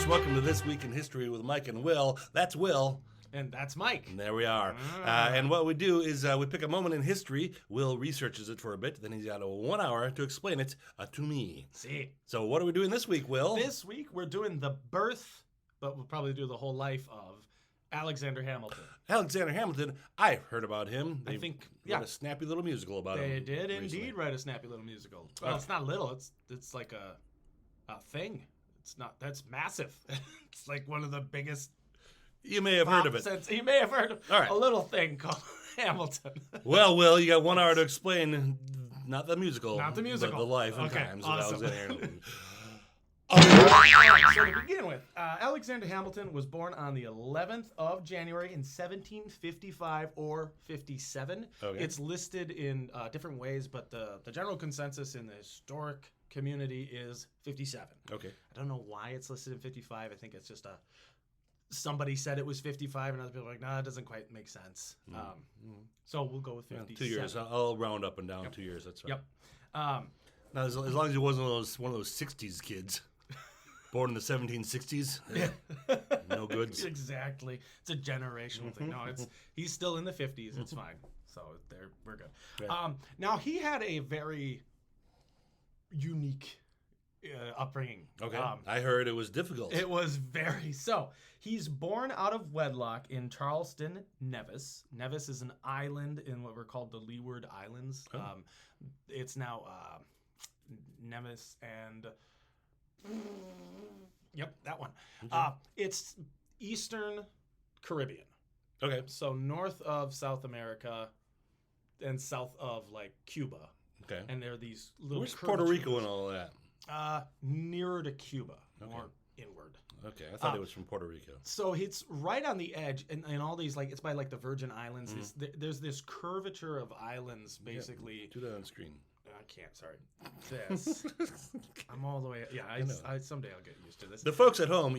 folks. Welcome to This Week in History with Mike and Will. That's Will. And that's Mike. And there we are. And what we do is we pick a moment in history. Will researches it for a bit. Then he's got 1 hour to explain it to me. See. So what are we doing this week, Will? This week we're doing the birth, but we'll probably do the whole life of Alexander Hamilton. Alexander Hamilton. I've heard about him. I think, wrote a snappy little musical about him. They did recently. indeed write a snappy little musical. Well, it's not little. It's like a thing. It's not. That's massive. It's like one of the biggest. You may have heard of it. You may have heard of All right. a little thing called Hamilton. Well, Will, you got 1 hour to explain, not the musical. Not the musical. But the life and Okay, times awesome. of Alexander Hamilton. So to begin with, Alexander Hamilton was born on the 11th of January in 1755 or 57. Okay. It's listed in different ways, but the general consensus in the historic community is 57. Okay. I don't know why it's listed in 55. I think it's just somebody said it was 55, and other people are like, nah, it doesn't quite make sense. So we'll go with 57. 2 years. I'll round up and down 2 years. That's right. Yep. Now, as long as he wasn't one of those 60s kids. Born in the 1760s. No goods. Exactly. It's a generational thing. No, he's still in the 50s. It's fine. So we're good. Yeah. Now, he had a very unique upbringing. Okay. I heard it was difficult. It was very so. He's born out of wedlock in Charleston, Nevis. Nevis is an island in what were called the Leeward Islands. Oh. It's now Nevis and yep, that one. Okay. It's Eastern Caribbean. Okay. So north of South America and south of like Cuba. Okay. And there are these little Where's Puerto Rico and all that? Nearer to Cuba, Okay. more inward. Okay, I thought it was from Puerto Rico. So it's right on the edge, and all these, like, it's by like the Virgin Islands. There's this curvature of islands, basically. Do that on screen. I can't. Sorry. This. I'm all the way. Yeah, I someday I'll get used to this. The folks at home,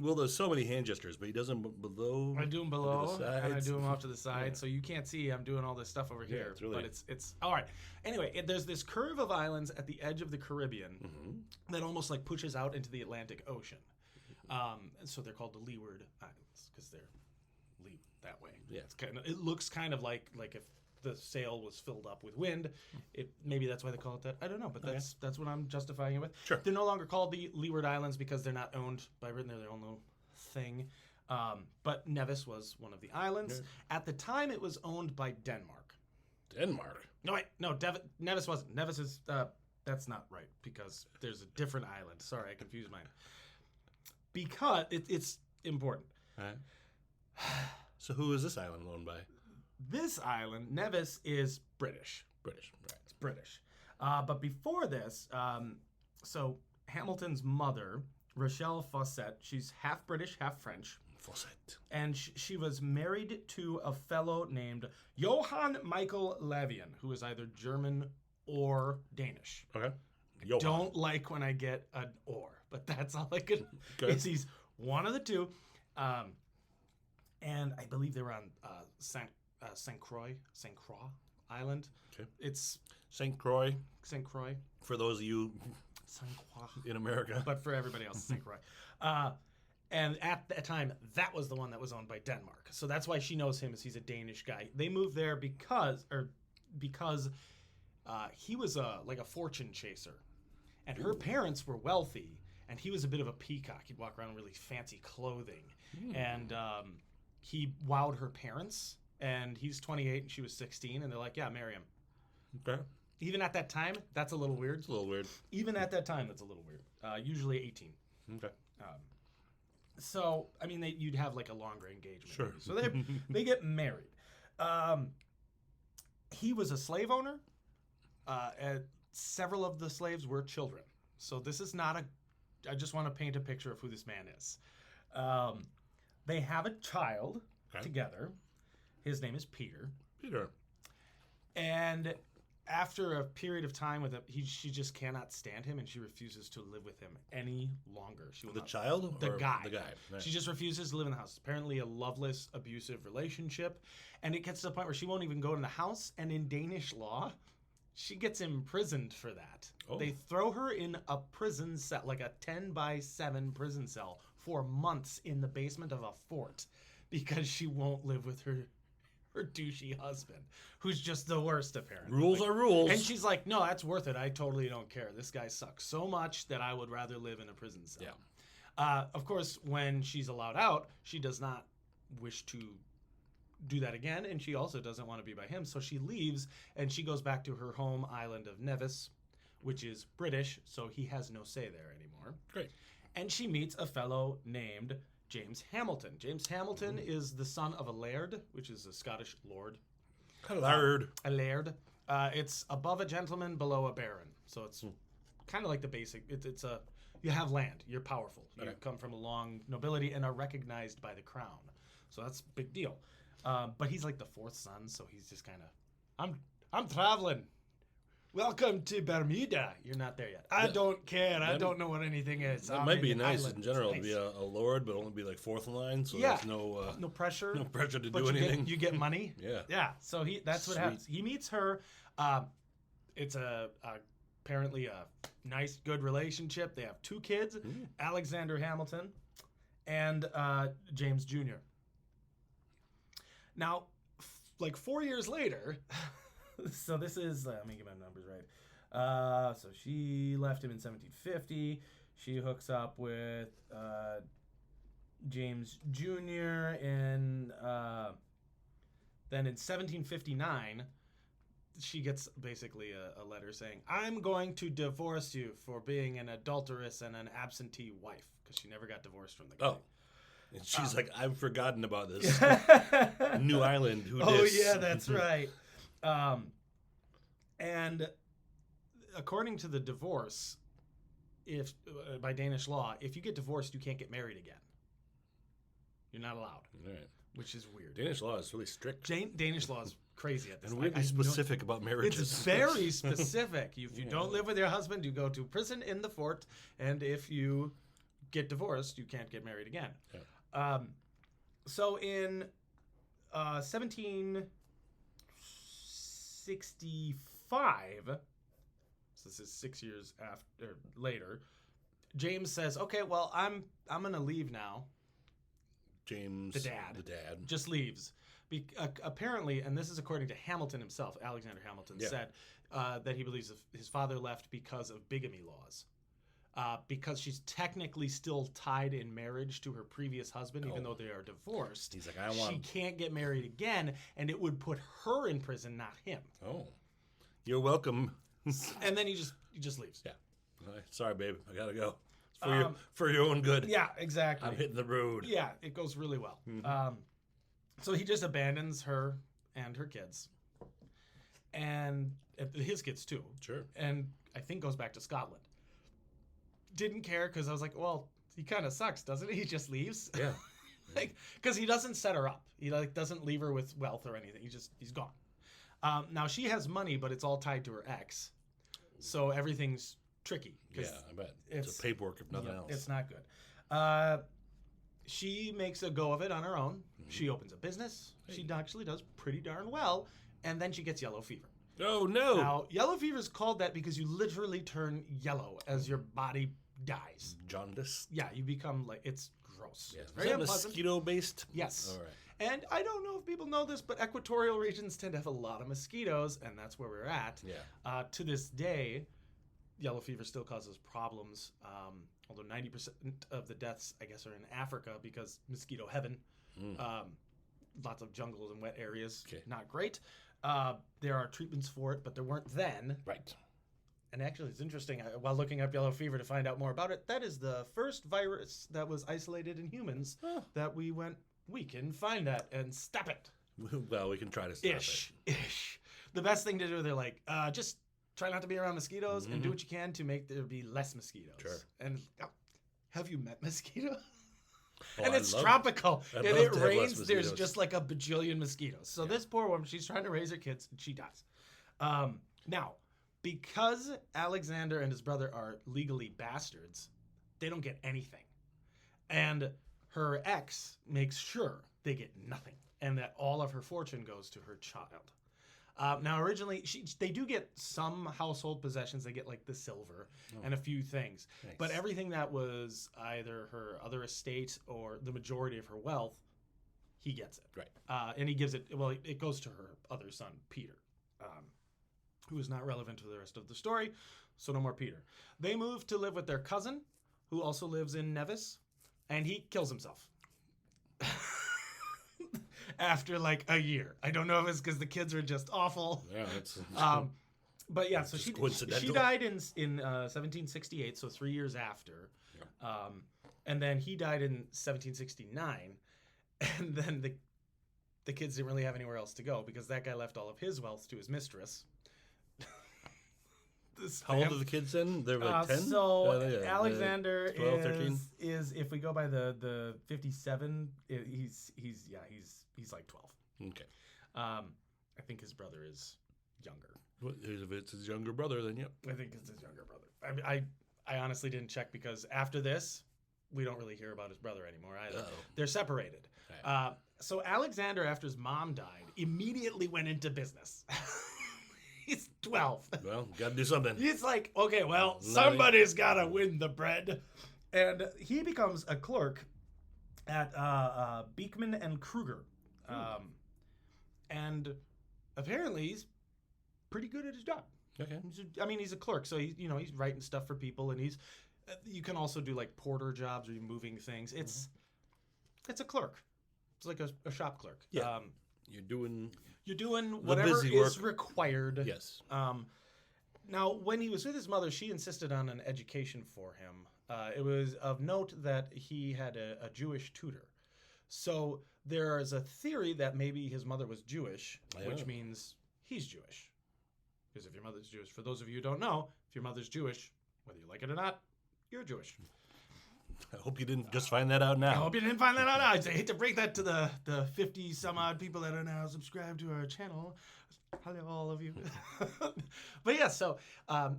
Will does so many hand gestures, but he does them below. I do them below, the and I sides. do them off to the side, Yeah. so you can't see I'm doing all this stuff over here. it's really- But it's all right. Anyway, there's this curve of islands at the edge of the Caribbean that almost like pushes out into the Atlantic Ocean. And so they're called the Leeward Islands because they're leeward that way. Yeah. It looks kind of like if the sail was filled up with wind. Maybe that's why they call it that. I don't know, but that's what I'm justifying it with. Sure. They're no longer called the Leeward Islands because they're not owned by Britain. They're their own little thing. But Nevis was one of the islands. Yeah. At the time, it was owned by Denmark. Denmark. No, wait. No, Nevis wasn't. Nevis is... that's not right because there's a different island. Sorry, I confused mine. Because it's important. All right. So who is this island owned by? This island, Nevis, is British. British. Right. It's British. But before this, so Hamilton's mother, Rochelle Fawcett, she's half British, half French. Fawcett. And she was married to a fellow named Johann Michael Lavian, who is either German or Danish. Okay. Don't like when I get an or, but that's all I could. Okay. He's one of the two. And I believe they were on Saint Croix Island. Okay. It's St. Croix, Saint Croix. for those of you Saint Croix. in America. But for everybody else, Saint Croix. And at that time, that was the one that was owned by Denmark. So that's why she knows him as he's a Danish guy. They moved there because he was like a fortune chaser. And her parents were wealthy, and he was a bit of a peacock. He'd walk around in really fancy clothing. And he wowed her parents, and he's 28 and she was 16, and they're like, yeah, marry him. Okay. Even at that time, that's a little weird. It's a little weird. Even at that time, that's a little weird. Usually 18. Okay. So, I mean, you'd have like a longer engagement. Sure. Maybe. So they get married. He was a slave owner. And several of the slaves were children. So this is not I just want to paint a picture of who this man is. They have a child together. His name is Peter. Peter. And after a period of time with him, she just cannot stand him, and she refuses to live with him any longer. She will The not- child? The or guy. The guy. Right. She just refuses to live in the house. Apparently a loveless, abusive relationship. And it gets to the point where she won't even go in the house. And in Danish law, she gets imprisoned for that. Oh. They throw her in a prison cell, like a 10-by-7 prison cell, for months in the basement of a fort because she won't live with her douchey husband, who's just the worst, apparently. Rules are rules. And she's like, no, that's worth it. I totally don't care. This guy sucks so much that I would rather live in a prison cell. Yeah. Of course, when she's allowed out, she does not wish to do that again, and she also doesn't want to be by him, so she leaves, and she goes back to her home island of Nevis, which is British, so he has no say there anymore. Great. And she meets a fellow named James Hamilton. James Hamilton is the son of a laird, which is a Scottish lord. A laird. A laird. It's above a gentleman, below a baron. So it's kind of like the basic. It's a you have land. You're powerful. You Okay. come from a long nobility and are recognized by the crown. So that's a big deal. But he's like the fourth son, so he's just kind of, I'm traveling. Welcome to Bermuda. You're not there yet. I don't care. I don't know what anything is. That I'm might be in the nice islands. in general Nice. to be a lord, but only be like fourth in line, so Yeah. there's no No pressure. no pressure to But do you anything. you get money. Yeah. Yeah. So that's what Sweet. happens. He meets her. It's apparently a nice, good relationship. They have 2 kids, Alexander Hamilton and James Jr. Now, like 4 years later, so this is, let me get my numbers right. So she left him in 1750. She hooks up with James Jr. Then in 1759, she gets basically a letter saying, I'm going to divorce you for being an adulteress and an absentee wife, because she never got divorced from the guy. Oh. And she's like, I've forgotten about this. Oh, New Island, who dis? yeah, that's right. And according to the divorce, if by Danish law, if you get divorced, you can't get married again. You're not allowed, All right. which is weird. Danish law is really strict. Danish law is crazy at this. And Like, weirdly specific about marriages. It's very specific. If you don't live with your husband, you go to prison in the fort, and if you get divorced, you can't get married again. Yeah. So in 1765, so this is 6 years after later, James says, "Okay, well, I'm gonna leave now." James, The dad. The dad. Just leaves. Apparently, and this is according to Hamilton himself, Alexander Hamilton said that he believes his father left because of bigamy laws. Because she's technically still tied in marriage to her previous husband, even though they are divorced. He's like, I She want. can't get married again, and it would put her in prison, not him. Oh, you're welcome. And then he just leaves. Yeah. All right. Sorry, babe. I gotta go. It's for your own good. Yeah, exactly. I'm hitting the road. Yeah, it goes really well. So he just abandons her and her kids, and his kids too. Sure. And I think goes back to Scotland. Didn't care because I was like, well, he kind of sucks, doesn't he? He just leaves. Yeah. Like, because he doesn't set her up. He doesn't leave her with wealth or anything. He's gone. Now she has money, but it's all tied to her ex, so everything's tricky. Yeah, I bet. It's a paperwork if nothing else. It's not good. She makes a go of it on her own. She opens a business. She actually does pretty darn well, and then she gets yellow fever. Oh no! Now, yellow fever is called that because you literally turn yellow as your body dies. Jaundice. Yeah, you become like, it's gross. Yeah. It's Is very that unpleasant. mosquito based? Yes. All right. And I don't know if people know this, but equatorial regions tend to have a lot of mosquitoes, and that's where we're at. Yeah. To this day, yellow fever still causes problems, although 90% of the deaths, I guess, are in Africa because mosquito heaven. Lots of jungles and wet areas. Okay. Not great. There are treatments for it, but there weren't then. Right. And actually, it's interesting, while looking up yellow fever to find out more about it, that is the first virus that was isolated in humans that we can find that and stop it. Well, we can try to stop Ish. The best thing to do, they're like, just try not to be around mosquitoes and do what you can to make there be less mosquitoes. Sure. And have you met mosquitoes? Oh, And I it's love- tropical. I'd If love it to have less rains, there's mosquitoes. just like a bajillion mosquitoes. So this poor woman, she's trying to raise her kids, and she dies. Now, because Alexander and his brother are legally bastards, they don't get anything. And her ex makes sure they get nothing, and that all of her fortune goes to her child. Now, originally, they do get some household possessions. They get like the silver and a few things. Nice. But everything that was either her other estate or the majority of her wealth, he gets it. Right. And he gives it, well, it goes to her other son, Peter, who is not relevant to the rest of the story. So no more Peter. They move to live with their cousin, who also lives in Nevis, and he kills himself. After like a year. I don't know if it's because the kids were just awful. Yeah, that's But yeah, so just she coincidental. died in 1768, so 3 years after. And then he died in 1769. And then the kids didn't really have anywhere else to go because that guy left all of his wealth to his mistress. How old are the kids then? They're like 10? So Alexander 12, 13? is, if we go by the 57, he's like 12. Okay. I think his brother is younger. Well, if it's his younger brother, then yep. I think it's his younger brother. I honestly didn't check because after this, we don't really hear about his brother anymore either. Uh-oh. They're separated. Right. So Alexander, after his mom died, immediately went into business. He's 12. Well, got to do something. He's like, okay, well, Nothing. somebody's got to win the bread. And he becomes a clerk at Beekman and Kruger. And apparently he's pretty good at his job. Okay. He's a clerk, so he's writing stuff for people, and you can also do like porter jobs or moving things. It's a clerk. It's like a shop clerk. Yeah. You're doing whatever busy is work. required. Yes. Now, when he was with his mother, she insisted on an education for him. It was of note that he had a Jewish tutor. So there is a theory that maybe his mother was Jewish, which means he's Jewish. Because if your mother's Jewish, for those of you who don't know, if your mother's Jewish, whether you like it or not, you're Jewish. I hope you didn't just find that out now. I hope you didn't find that out. I hate to break that to the 50 some odd people that are now subscribed to our channel. Hello, all of you. But yeah, so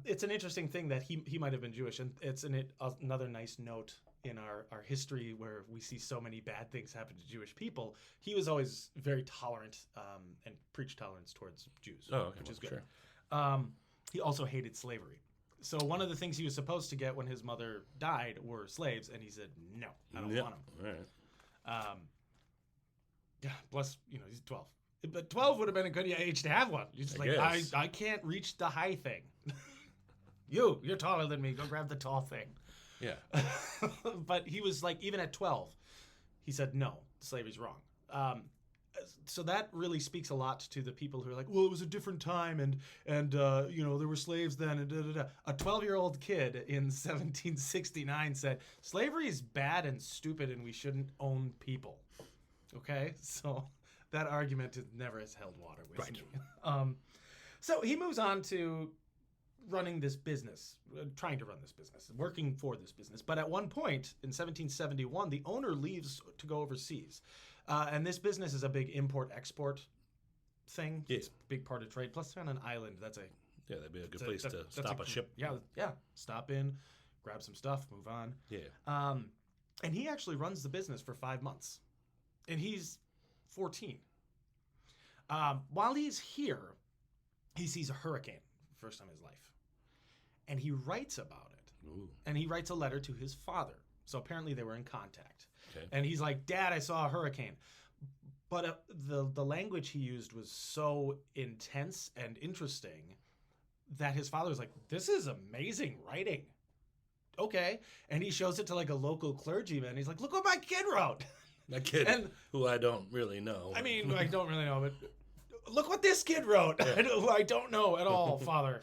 it's an interesting thing that he might have been Jewish, and it's another nice note in our history where we see so many bad things happen to Jewish people. He was always very tolerant and preached tolerance towards Jews, which is good. Sure. He also hated slavery. So one of the things he was supposed to get when his mother died were slaves, and he said, no, I don't want them. All right. Yeah, plus, he's 12. But 12 would have been a good age to have one. You're just I can't reach the high thing. You're taller than me. Go grab the tall thing. Yeah. But he was like, even at 12, he said, no, slavery's wrong. So that really speaks a lot to the people who are like, well, it was a different time, and there were slaves then, and da-da-da. A 12-year-old kid in 1769 said, slavery is bad and stupid, and we shouldn't own people. Okay? So that argument never has held water with me. So he moves on to running this business, trying to run this business, working for this business. But at one point, in 1771, the owner leaves to go overseas. And this business is a big import-export thing. Yeah. It's a big part of trade. Plus, they're on an island. Yeah, that'd be a good place to stop a ship. Yeah. Stop in, grab some stuff, move on. Yeah. And he actually runs the business for 5 months. And he's 14. While he's here, he sees a hurricane, first time in his life. And he writes about it. Ooh. And he writes a letter to his father. So apparently they were in contact. Okay. And he's like, Dad, I saw a hurricane. But the language he used was so intense and interesting that his father was like, this is amazing writing. Okay. And he shows it to like a local clergyman. He's like, look what my kid wrote. That kid who I don't really know. I mean, I don't really know, but look what this kid wrote. Yeah. Who I don't know at all, Father.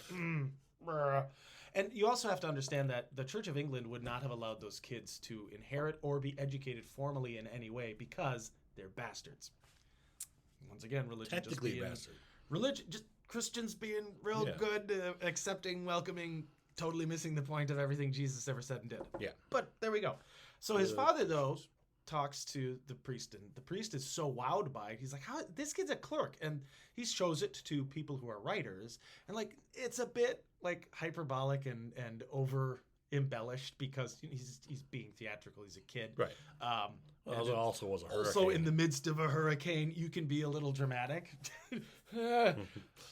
And you also have to understand that the Church of England would not have allowed those kids to inherit or be educated formally in any way because they're bastards. Once again, religion Technically just being bastard. religion, just Christians being real good, accepting, welcoming, totally missing the point of everything Jesus ever said and did. Yeah. But there we go. So his father, though, talks to the priest, and the priest is so wowed by it. He's like, "How? This kid's a clerk," and he shows it to people who are writers, and like it's a bit like hyperbolic and over embellished because he's being theatrical. He's a kid. Right. And it also was a hurricane. also, in the midst of a hurricane, you can be a little dramatic.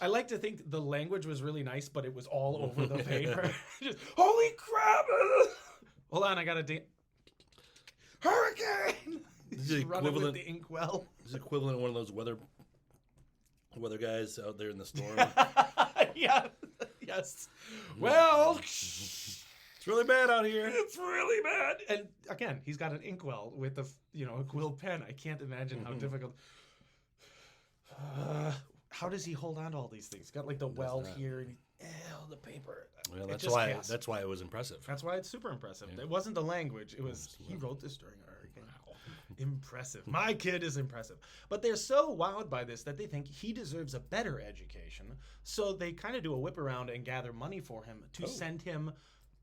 I like to think the language was really nice, but it was all over the paper. Just, holy crap! Hold on, I got to hurricane. This is Just running with equivalent. the inkwell. This is equivalent of one of those weather guys out there in the storm. Yeah. Yes. Well, It's really bad out here. it's really bad. And again, he's got an inkwell with a quill pen. I can't imagine how difficult. How does he hold on to all these things? He's got like the weld not. here and the paper. Well, It that's just why. chaos. That's why it was impressive. That's why it's super impressive. Yeah. It wasn't the language. It was he wrote this during a hurricane. Impressive. My kid is impressive. But they're so wowed by this that they think he deserves a better education. So they kind of do a whip around and gather money for him to send him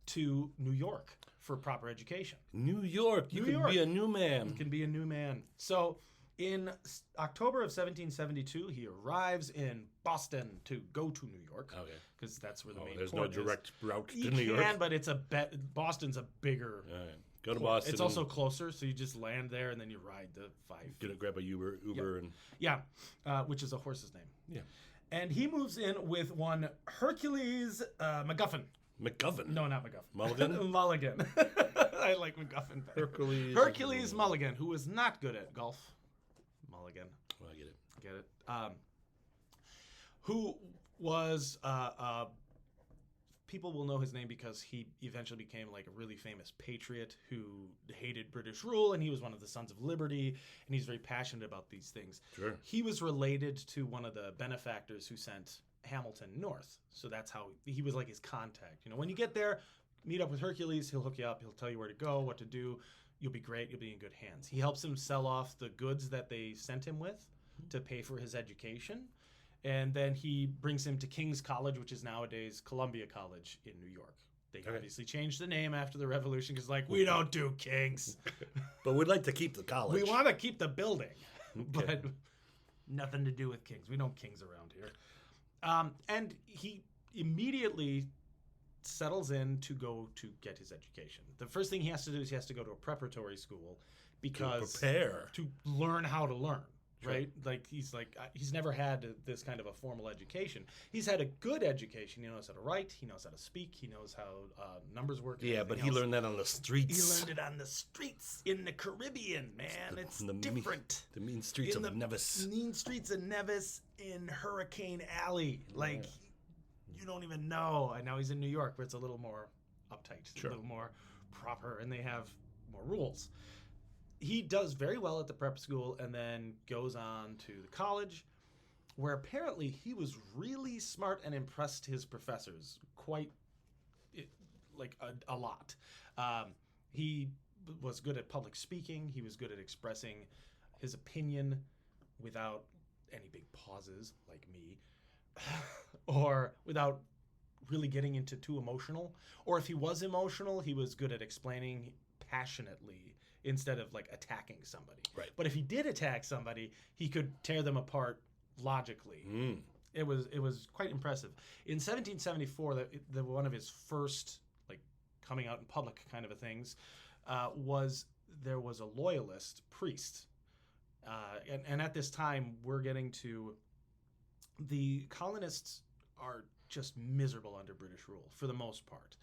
to New York for proper education. New York. You New can York. be a new man. He can be a new man. So in October of 1772, he arrives in Boston to go to New York. Okay. Because that's where the main There's no port is. direct route to You New York. can, but it's Boston's a bigger. All right. Go to port. Boston. It's also closer, so you just land there and then you ride the 5. Gonna grab a Uber and Yeah, which is a horse's name. yeah. And he moves in with one Hercules MacGuffin. McGovern. No, not MacGuffin. Mulligan? Mulligan. I like MacGuffin better. Hercules Mulligan, who was not good at golf. Mulligan. Well, I get it. Get it? Who was people will know his name because he eventually became like a really famous patriot who hated British rule, and he was one of the Sons of Liberty, and he's very passionate about these things. Sure. He was related to one of the benefactors who sent Hamilton north, so that's how he was like his contact. When you get there, meet up with Hercules. He'll hook you up. He'll tell you where to go, what to do. You'll be great. You'll be in good hands. He helps him sell off the goods that they sent him with to pay for his education. And then he brings him to King's College, which is nowadays Columbia College in New York. They obviously changed the name after the Revolution because, like, we don't do Kings. But we'd like to keep the college. We want to keep the building, but nothing to do with Kings. We don't Kings around here. And he immediately settles in to go to get his education. The first thing he has to do is he has to go to a preparatory school because to learn how to learn. Sure. Right? He's never had this kind of a formal education. He's had a good education. He knows how to write. He knows how to speak. He knows how numbers work. Yeah, but he learned that on the streets. He learned it on the streets in the Caribbean, man. It's different. The mean streets in of Nevis. Mean streets of Nevis in Hurricane Alley. Like, you don't even know. And now he's in New York, where it's a little more uptight, a little more proper, and they have more rules. He does very well at the prep school and then goes on to the college, where apparently he was really smart and impressed his professors quite a lot. He was good at public speaking. He was good at expressing his opinion without any big pauses like me or without really getting into too emotional. Or if he was emotional, he was good at explaining passionately instead of like attacking somebody. Right. But if he did attack somebody, he could tear them apart logically. It was quite impressive. In 1774, the one of his first like coming out in public kind of things was there was a loyalist priest. And at this time, we're getting to the colonists are just miserable under British rule for the most part.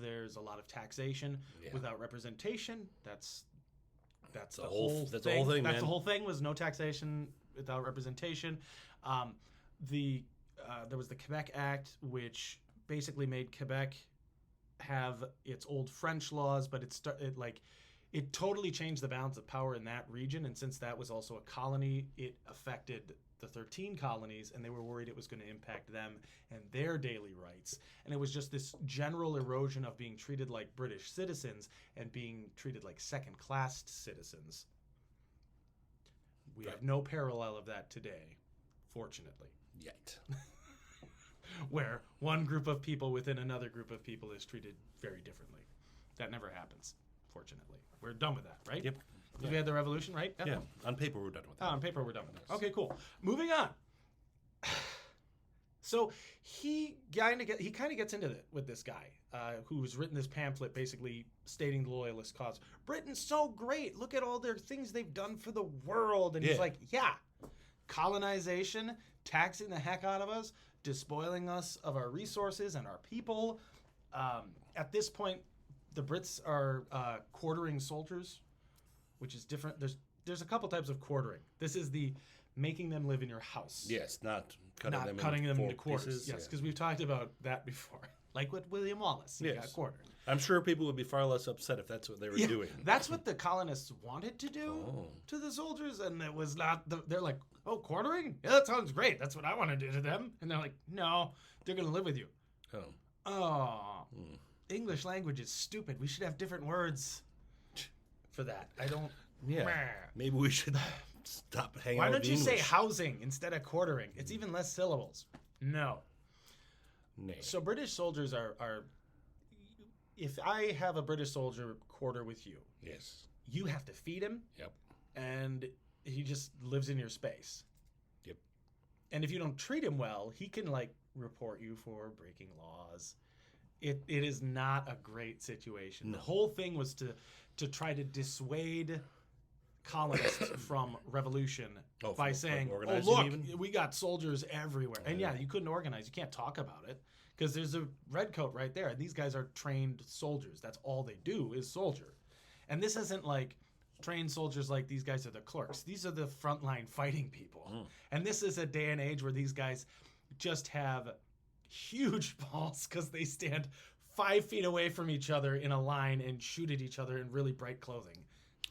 There's a lot of taxation without representation. That's the whole thing. That's the whole thing, man. That's the whole thing was no taxation without representation. There was the Quebec Act, which basically made Quebec have its old French laws, but it totally changed the balance of power in that region. And since that was also a colony, it affected the 13 colonies, and they were worried it was going to impact them and their daily rights. And it was just this general erosion of being treated like British citizens and being treated like second-class citizens. We have no parallel of that today, fortunately. Yet. Where one group of people within another group of people is treated very differently. That never happens, fortunately. We're done with that, right? Yep. We had the revolution, right? Yeah. On paper, we're done with that. On paper, we're done with that. Okay, cool. Moving on. So he kind of gets into it with this guy who's written this pamphlet basically stating the loyalist cause. Britain's so great. Look at all their things they've done for the world. And he's Yeah. like, yeah, colonization, taxing the heck out of us, despoiling us of our resources and our people. At this point, the Brits are quartering soldiers, which is different. There's a couple types of quartering. This is the making them live in your house. Yes, not cutting them into four quarters. pieces, Yes, yeah. because we've talked about that before. Like with William Wallace, he Yes. got quartered. I'm sure people would be far less upset if that's what they were doing. That's what the colonists wanted to do Oh. to the soldiers, and it was not. They're like, oh, quartering? Yeah, that sounds great. That's what I want to do to them. And they're like, no, they're going to live with you. Oh. Oh, English language is stupid. We should have different words for that. I don't. Yeah. Meh. Maybe we should stop hanging Why out don't with you the say English. housing instead of quartering? It's even less syllables. No. Nay. So British soldiers are. If I have a British soldier quarter with you, Yes. you have to feed him, Yep. and he just lives in your space. Yep. And if you don't treat him well, he can like report you for breaking laws. It is not a great situation. No. The whole thing was to try to dissuade colonists from revolution Oh, by from, saying, like, "Oh organizing look, even? we got soldiers everywhere." And yeah, Yeah. you couldn't organize. You can't talk about it because there's a redcoat right there, and these guys are trained soldiers. That's all they do is soldier. And this isn't like trained soldiers like these guys are the clerks. These are the frontline fighting people. Mm. And this is a day and age where these guys just have huge balls because they stand 5 feet away from each other in a line and shoot at each other in really bright clothing.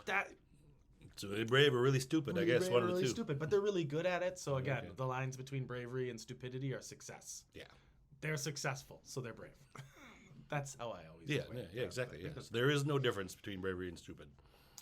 That So really brave or really stupid, really, I guess, one of the really two. stupid, but they're really good at it. So again, Okay. the lines between bravery and stupidity are success. Yeah. They're successful, so they're brave. That's how I always Yeah, equate it. yeah, exactly. Because- Yes. There is no difference between bravery and stupid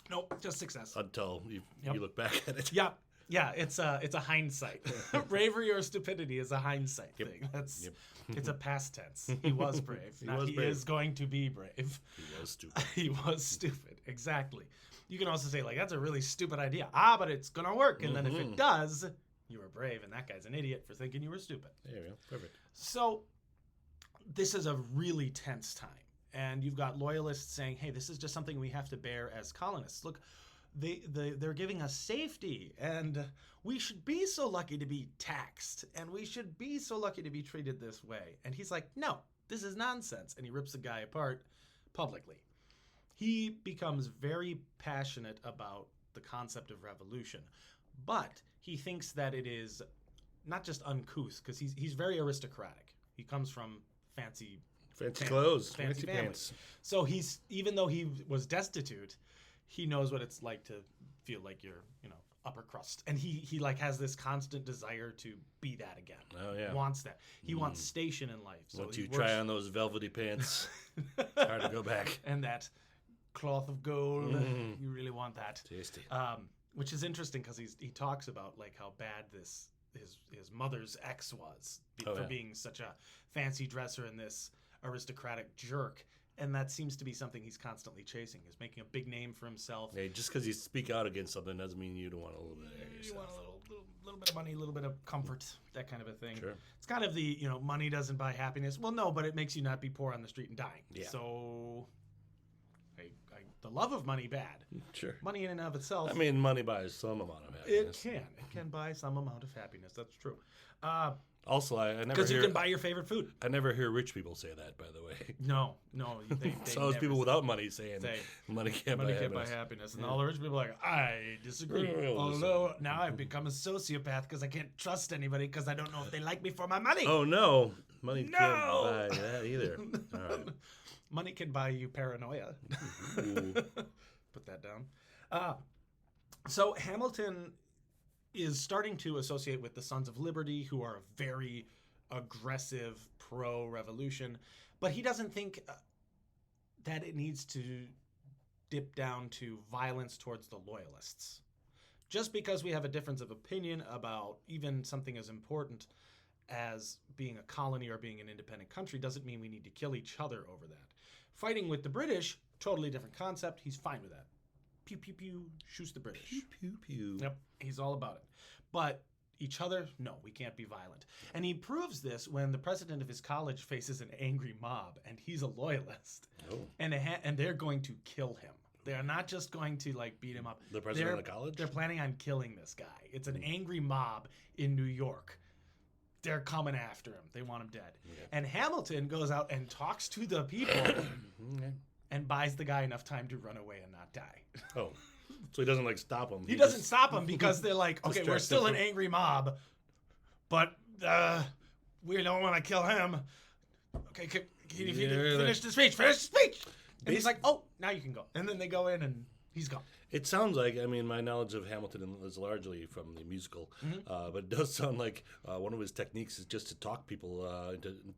Nope, just success. until you Yep. look back at it. Yeah, yeah, it's a hindsight. Bravery or stupidity is a hindsight Yep. thing. That's Yep. it's a past tense. He was brave. Not was he brave. is going to be brave. He was stupid. He was stupid. Exactly. You can also say like that's a really stupid idea. But it's gonna work. And then if it does, you were brave, and that guy's an idiot for thinking you were stupid. There we go. Perfect. So this is a really tense time. And you've got loyalists saying, hey, this is just something we have to bear as colonists. Look, they're giving us safety, and we should be so lucky to be taxed, and we should be so lucky to be treated this way. And he's like, no, this is nonsense. And he rips the guy apart publicly. He becomes very passionate about the concept of revolution, but he thinks that it is not just uncouth, because he's very aristocratic. He comes from fancy Clothes. fancy family. pants. So he's, even though he was destitute, he knows what it's like to feel like you're, upper crust. And he like has this constant desire to be that again. Oh, yeah. Wants that. He wants station in life. So Once he you works- try on those velvety pants, it's hard to go back. and that cloth of gold, you really want that. Tasty. Which is interesting because he talks about like how bad his mother's ex was Oh, for yeah. being such a fancy dresser and this aristocratic jerk, and that seems to be something he's constantly chasing. Is making a big name for himself. Hey, just because you speak out against something doesn't mean you don't want a little bit of You yourself. want a little bit of money, a little bit of comfort, that kind of a thing. Sure. It's kind of the money doesn't buy happiness. Well, no, but it makes you not be poor on the street and dying. Yeah. So, the love of money bad. Sure. Money in and of itself. I mean, money buys some amount of It happiness. can buy some amount of happiness. That's true. Also, I never Because you hear can buy your favorite food. I never hear rich people say that. By the way, No, they it's always never people say- without money saying say, money can't money buy can't buy happiness. happiness, and all the rich people are like, I disagree. Well, Although now I've become a sociopath because I can't trust anybody because I don't know if they like me for my money. Oh no, money No! can't buy that either. All right. Money can buy you paranoia. Ooh. Put that down. So Hamilton is starting to associate with the Sons of Liberty, who are very aggressive pro-revolution, but he doesn't think that it needs to dip down to violence towards the loyalists. Just because we have a difference of opinion about even something as important as being a colony or being an independent country doesn't mean we need to kill each other over that. Fighting with the British, totally different concept. He's fine with that. Pew, pew, pew, shoots the British. Pew pew pew. Yep, he's all about it. But each other, no, we can't be violent. And he proves this when the president of his college faces an angry mob, and he's a loyalist, and they're going to kill him. They are not just going to like beat him up. The president of the college? They're planning on killing this guy. It's an angry mob in New York. They're coming after him. They want him dead. Yeah. And Hamilton goes out and talks to the people and buys the guy enough time to run away and not die. Oh. So he doesn't like stop him. He doesn't stop him because they're like, okay, we're Distract still him an angry mob, but we don't want to kill him. Okay, can you finish the speech? Finish the speech. And he's like, oh, now you can go. And then they go in and he's gone. It sounds like, I mean, my knowledge of Hamilton is largely from the musical, but it does sound like one of his techniques is just to talk people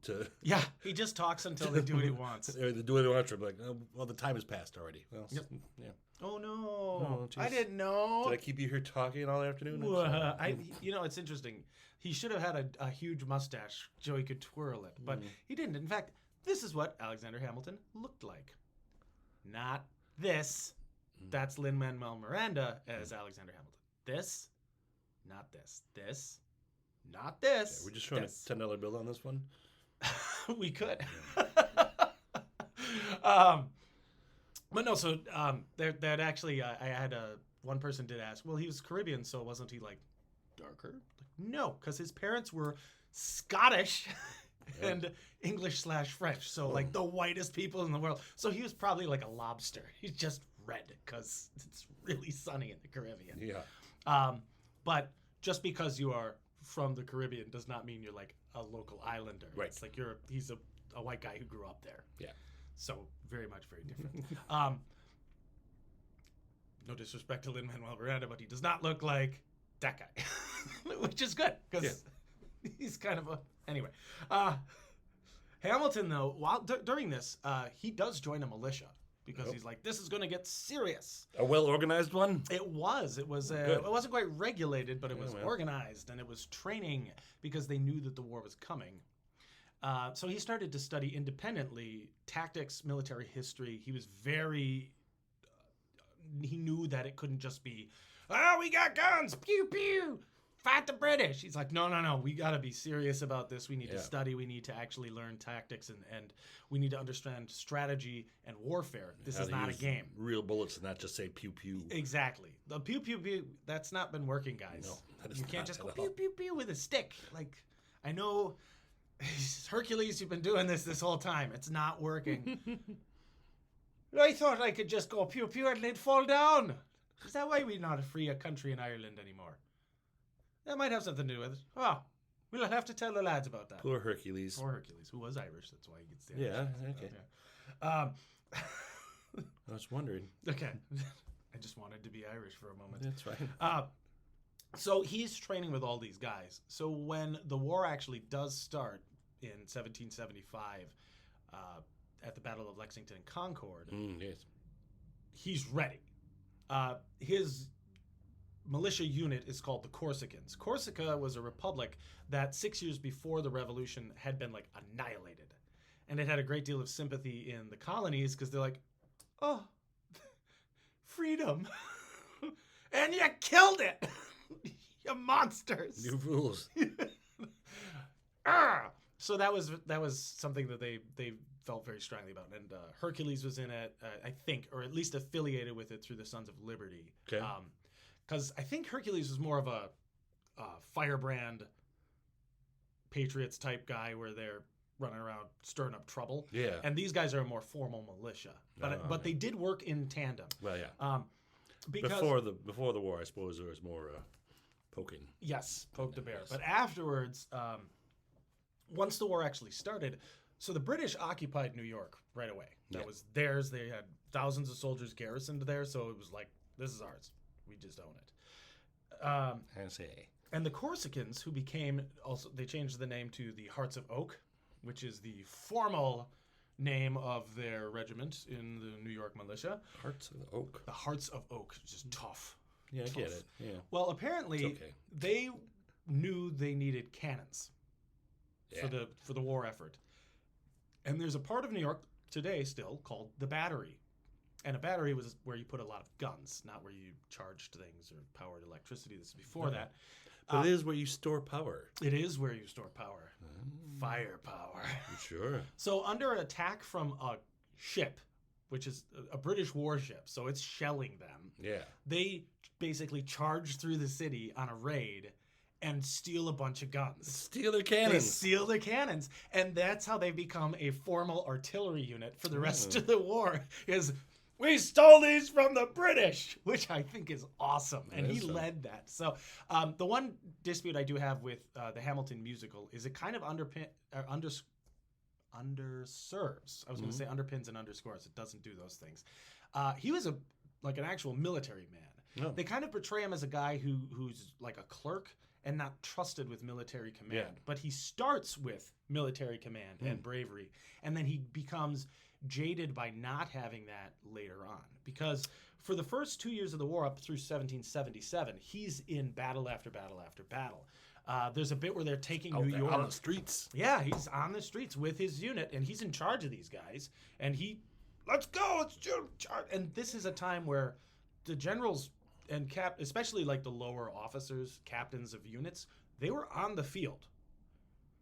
to Yeah, he just talks until they do what he wants. Or they do what they want. Like, oh, well, the time has passed already. Well, Yep. Yeah. Oh no, No, I jeez. didn't know. Did I keep you here talking all afternoon? I'm sorry. It's interesting. He should have had a huge mustache so he could twirl it, but he didn't. In fact, this is what Alexander Hamilton looked like. Not this. That's Lin-Manuel Miranda as Alexander Hamilton. This, not this. This, not this. We're just showing this. a $10 bill on this one. We could. But no, so that actually, I had one person did ask, well, he was Caribbean, so wasn't he like darker? Like, no, because his parents were Scottish and English/French, so like the whitest people in the world. So he was probably like a lobster. He's just red because it's really sunny in the Caribbean. Yeah. But just because you are from the Caribbean does not mean you're like a local islander. Right. It's like he's a white guy who grew up there. Yeah. So very different. No disrespect to Lin-Manuel Miranda, but he does not look like that guy, which is good because he's kind of a anyway. Hamilton though, while during this, he does join a militia because he's like, this is going to get serious. A well-organized one? It was. It wasn't quite regulated, but it was organized, and it was training because they knew that the war was coming. So he started to study independently tactics, military history. He was very. He knew that it couldn't just be, oh, we got guns, pew pew, fight the British. He's like, no, we got to be serious about this. We need to study. We need to actually learn tactics, and we need to understand strategy and warfare. This is not a game. Real bullets and not just say pew pew. Exactly. The pew pew pew. That's not been working, guys. No, that is you can't not just go at all. pew pew pew with a stick. Like, I know, Hercules, you've been doing this whole time. It's not working. I thought I could just go pew pew and they'd fall down. Is that why we're not a free country in Ireland anymore? That might have something to do with it. Oh, we'll have to tell the lads about that. Poor Hercules. Poor Hercules, who was Irish. That's why he gets the Yeah, Irish okay. Yeah. I was wondering. Okay. I just wanted to be Irish for a moment. That's right. So he's training with all these guys. So when the war actually does start in 1775, at the Battle of Lexington and Concord, Yes. he's ready. His militia unit is called the Corsicans. Corsica was a republic that 6 years before the revolution had been like annihilated. And it had a great deal of sympathy in the colonies because they're like, oh, freedom. And you killed it. You monsters. New rules. So that was something that they felt very strongly about, and Hercules was in it, I think, or at least affiliated with it through the Sons of Liberty. Okay. Because I think Hercules was more of a firebrand Patriots type guy, where they're running around stirring up trouble. Yeah. And these guys are a more formal militia, but they did work in tandem. Well, yeah. Because before the war, I suppose there was more poking. yes, poke the bear. But afterwards, once the war actually started, so the British occupied New York right away. That was theirs. They had thousands of soldiers garrisoned there, so it was like, this is ours. We just own it. I say. And the Corsicans, who became also, they changed the name to the Hearts of Oak, which is the formal name of their regiment in the New York militia. Hearts of Oak. The Hearts of Oak, just tough. Yeah, I get it. Yeah. Well, apparently It's okay. they knew they needed cannons Yeah. for the war effort. And there's a part of New York today still called the Battery. And a battery was where you put a lot of guns, not where you charged things or powered electricity. This is before that. But it is where you store power. It is where you store power. Firepower. Sure. So under attack from a ship, which is a British warship, so it's shelling them, Yeah. they basically charge through the city on a raid and steal a bunch of guns. Steal their They cannons. steal their cannons, and that's how they become a formal artillery unit for the rest of the war. Is we stole these from the British, which I think is awesome, and That he is fun. led that. So the one dispute I do have with the Hamilton musical is it kind of underserves. I was going to say underpins and underscores. It doesn't do those things. He was an actual military man. No. They kind of portray him as a guy who's like a clerk and not trusted with military command. Yeah. But he starts with military command and bravery, and then he becomes jaded by not having that later on. Because for the first 2 years of the war, up through 1777, he's in battle after battle after battle. There's a bit where they're taking Out New there York. on the streets. Yeah, he's on the streets with his unit, and he's in charge of these guys. And let's go, let's charge. And this is a time where the generals and especially like the lower officers, captains of units, they were on the field.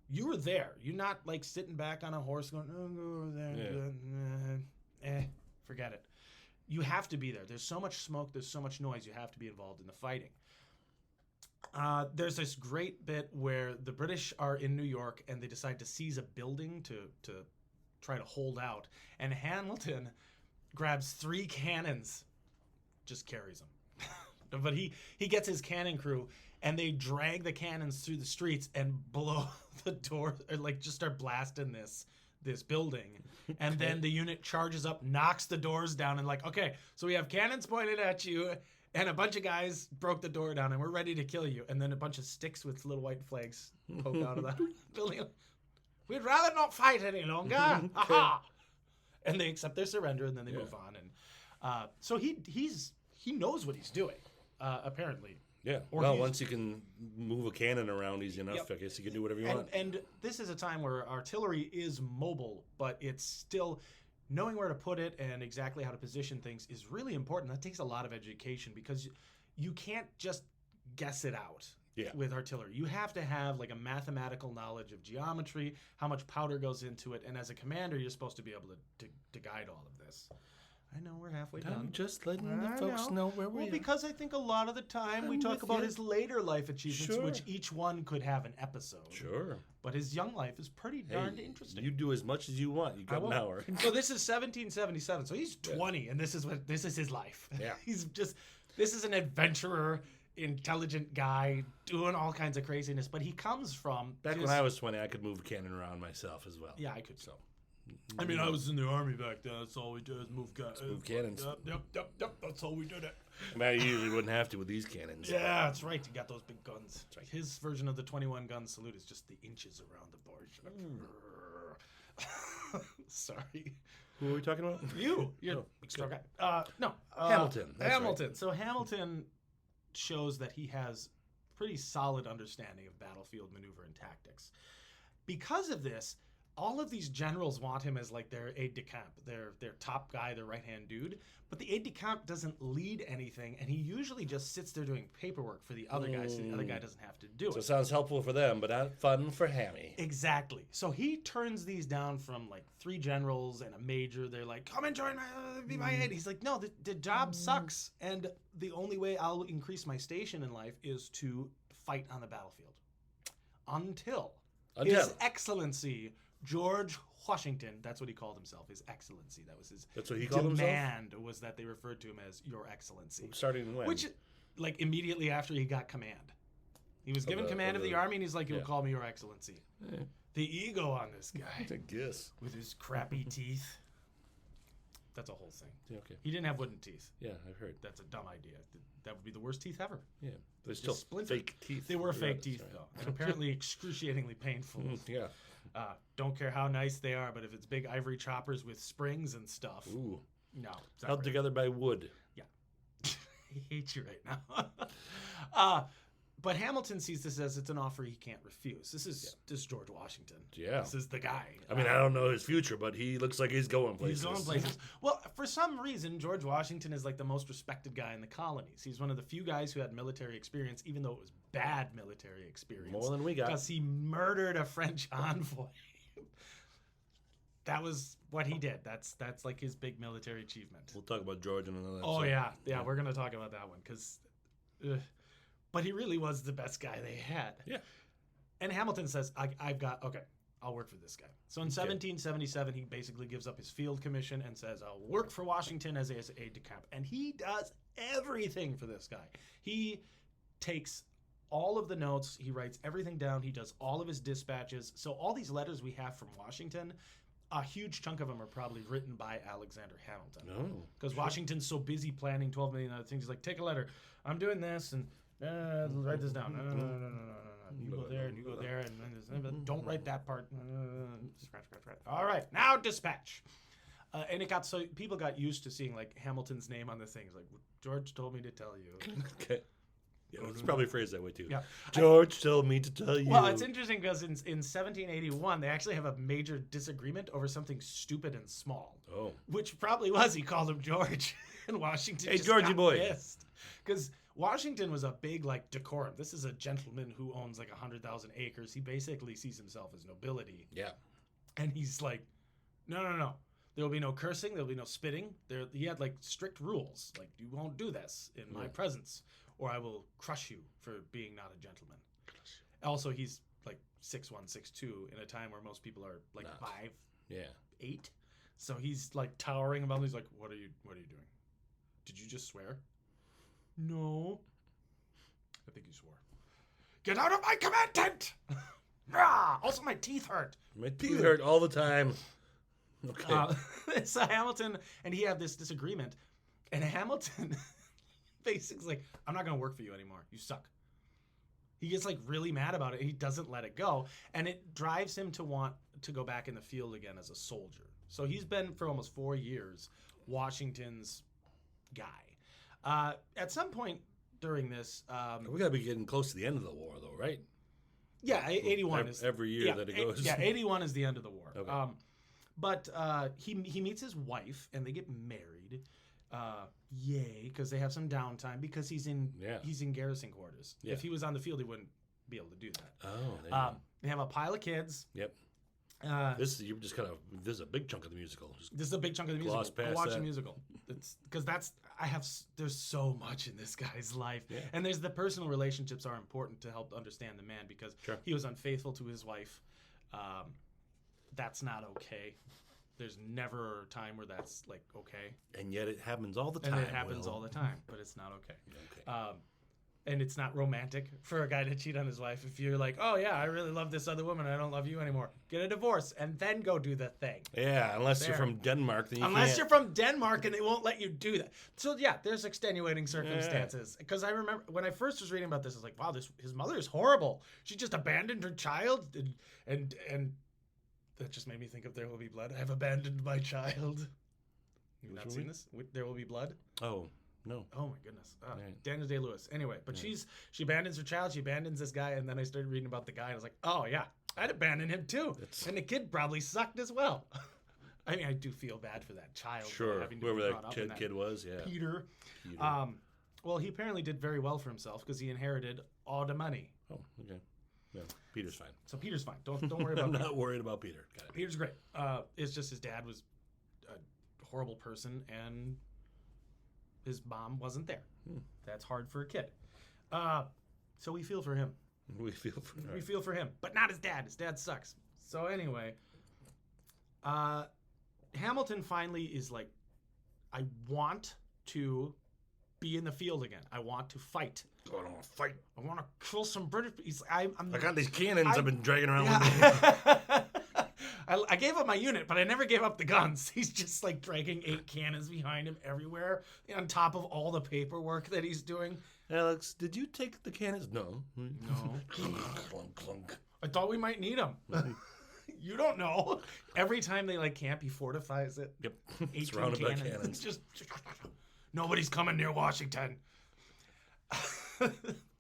You were there. You're not like sitting back on a horse going, oh, go over there. Forget it. You have to be there. There's so much smoke. There's so much noise. You have to be involved in the fighting. There's this great bit where the British are in New York and they decide to seize a building to try to hold out. And Hamilton grabs 3 cannons, just carries them. But he gets his cannon crew and they drag the cannons through the streets and blow the door, or like just start blasting this building. And then the unit charges up, knocks the doors down, and like, okay, so we have cannons pointed at you, and a bunch of guys broke the door down, and we're ready to kill you. And then a bunch of sticks with little white flags poke out of the building. We'd rather not fight any longer. Aha! And they accept their surrender, and then they move on. And so he knows what he's doing, apparently. Yeah. Or Well, he's- once you can move a cannon around easy enough, Yep. I guess you can do whatever you want. And this is a time where artillery is mobile, but it's still knowing where to put it and exactly how to position things is really important. That takes a lot of education because you can't just guess it out Yeah. with artillery. You have to have like a mathematical knowledge of geometry, how much powder goes into it, and as a commander, you're supposed to be able to guide all of this. I know we're halfway done. I'm just letting I the folks know where we Well, are. because I think a lot of the time we I'm talk with about you. his later life achievements, Sure. which each one could have an episode. Sure. But his young life is pretty darned interesting. You do as much as you want. You I got an won't. hour. So this is 1777. So he's 20, and this is his life. Yeah. This is an adventurer, intelligent guy doing all kinds of craziness. But he comes from Back when I was 20, I could move a cannon around myself as well. yeah, I could. So. I mean, I was in the army back then. That's all we did is move cannons. Yep. That's all we did it. I mean, I usually wouldn't have to with these cannons. Yeah, that's right. You got those big guns. His version of the 21 gun salute is just the inches around the board. Sorry. Who are we talking about? You're Oh, big strong guy. No. Hamilton, that's Hamilton. So Hamilton shows that he has pretty solid understanding of battlefield maneuver and tactics. Because of this, all of these generals want him as like their aide-de-camp, their top guy, their right-hand dude. But the aide-de-camp doesn't lead anything, and he usually just sits there doing paperwork for the other guy, so the other guy doesn't have to do So it. it sounds helpful for them, but not fun for Hammy. Exactly. So he turns these down from like 3 generals and a major. They're like, come and join be my aide. He's like, no, the job sucks. And the only way I'll increase my station in life is to fight on the battlefield. Until His Excellency George Washington, that's what he called himself, His Excellency. That was his That's what he called himself? demand, was that they referred to him as Your Excellency. Starting when? Which, like, immediately after he got command. He was given command of the army, and he's like, you'll call me Your Excellency. Yeah. The ego on this guy. I guess. With his crappy teeth. That's a whole thing. Yeah, okay. He didn't have wooden teeth. Yeah, I've heard. That's a dumb idea. That would be the worst teeth ever. Yeah. They're still splintered. fake teeth. They were fake regardless, teeth, right? though. And apparently excruciatingly painful. Yeah. Don't care how nice they are, but if it's big ivory choppers with springs and stuff, Ooh. no. it's not Held great. together by wood. I hate you right now. But Hamilton sees this as it's an offer he can't refuse. This is George Washington. Yeah. This is the guy. I mean, I don't know his future, but he looks like he's going places. He's going places. Well, for some reason, George Washington is like the most respected guy in the colonies. He's one of the few guys who had military experience, even though it was bad military experience. More than we got. Because he murdered a French envoy. That was what he did. That's like his big military achievement. We'll talk about George in another Oh, episode. yeah. We're going to talk about that one because... But he really was the best guy they had. Yeah. And Hamilton says, I'll work for this guy. So in 1777, he basically gives up his field commission and says, I'll work for Washington as his aide-de-camp. And he does everything for this guy. He takes all of the notes. He writes everything down. He does all of his dispatches. So all these letters we have from Washington, a huge chunk of them are probably written by Alexander Hamilton. Oh. Because Washington's so busy planning 12 million other things. He's like, take a letter. I'm doing this, and write this down. No. You go there, and you go there, and don't write that part. Scratch. All right, now dispatch. And it got so people got used to seeing like Hamilton's name on the things. Like, George told me to tell you. Okay. Yeah, it's probably phrased that way too. Yeah. George told me to tell you. Well, it's interesting because in 1781, they actually have a major disagreement over something stupid and small. Oh. Which probably was, he called him George. And Washington Hey, just Georgie got boy. pissed. Because Washington was a big, like, decorum. This is a gentleman who owns, like, 100,000 acres. He basically sees himself as nobility. Yeah. And he's like, no. There will be no cursing. There will be no spitting. He had, like, strict rules. Like, you won't do this in my presence, or I will crush you for being not a gentleman. Also, he's, like, 6'1", 6'2", in a time where most people are, like, 5'8". So he's, like, towering above him. He's like, what are you doing? Did you just swear? No. I think you swore. Get out of my command tent! Also, my teeth hurt. My teeth hurt all the time. Okay. So Hamilton and he have this disagreement. And Hamilton basically like, I'm not going to work for you anymore. You suck. He gets like really mad about it. He doesn't let it go. And it drives him to want to go back in the field again as a soldier. So he's been for almost 4 years Washington's guy. At some point during this... we got to be getting close to the end of the war, though, right? Yeah, 81 is... Every year that it goes. Yeah, 81 is the end of the war. Okay. But he meets his wife, and they get married. Yay, because they have some downtime, because he's in garrison quarters. Yeah. If he was on the field, he wouldn't be able to do that. Oh, there you go. They have a pile of kids. Yep. This is a big chunk of the musical. This is a big chunk of the musical. Go watch the musical. Because there's so much in this guy's life. Yeah. And there's the personal relationships are important to help understand the man, because he was unfaithful to his wife. That's not okay. There's never a time where that's like okay. And yet it happens all the time. And it happens all the time, but it's not okay. Okay. And it's not romantic for a guy to cheat on his wife. If you're like, oh yeah, I really love this other woman, I don't love you anymore. Get a divorce and then go do the thing. Yeah, unless you're from Denmark, then you Unless you're from Denmark and they won't let you do that. So yeah, there's extenuating circumstances. Because I remember when I first was reading about this, I was like, wow, his mother is horrible. She just abandoned her child, and that just made me think of There Will Be Blood. I've abandoned my child. You've not seen this? There Will Be Blood? Oh. No. Oh my goodness. Daniel Day-Lewis. Anyway, but she abandons her child. She abandons this guy, and then I started reading about the guy, and I was like, oh yeah, I'd abandon him too. And the kid probably sucked as well. I mean, I do feel bad for that child. Sure. Having to Whoever be brought up that in kid was, yeah. Peter. Well, he apparently did very well for himself because he inherited all the money. Oh, okay. Yeah, Peter's fine. So Peter's fine. Don't worry about I'm Peter. not worried about Peter. Got it. Peter's great. It's just his dad was a horrible person, and his mom wasn't there. That's hard for a kid. So we feel for him. We feel for him, but not his dad. His dad sucks. So anyway, Hamilton finally is like, I want to be in the field again. I want to fight. I want to fight. I want to kill some British. I got these cannons I've been dragging around with me. I gave up my unit, but I never gave up the guns. He's just like dragging 8 cannons behind him everywhere, on top of all the paperwork that he's doing. Alex, did you take the cannons? No. Clunk, clunk. I thought we might need them. You don't know. Every time they like camp, he fortifies it. Yep. 18 Surrounded by cannons. Just nobody's coming near Washington.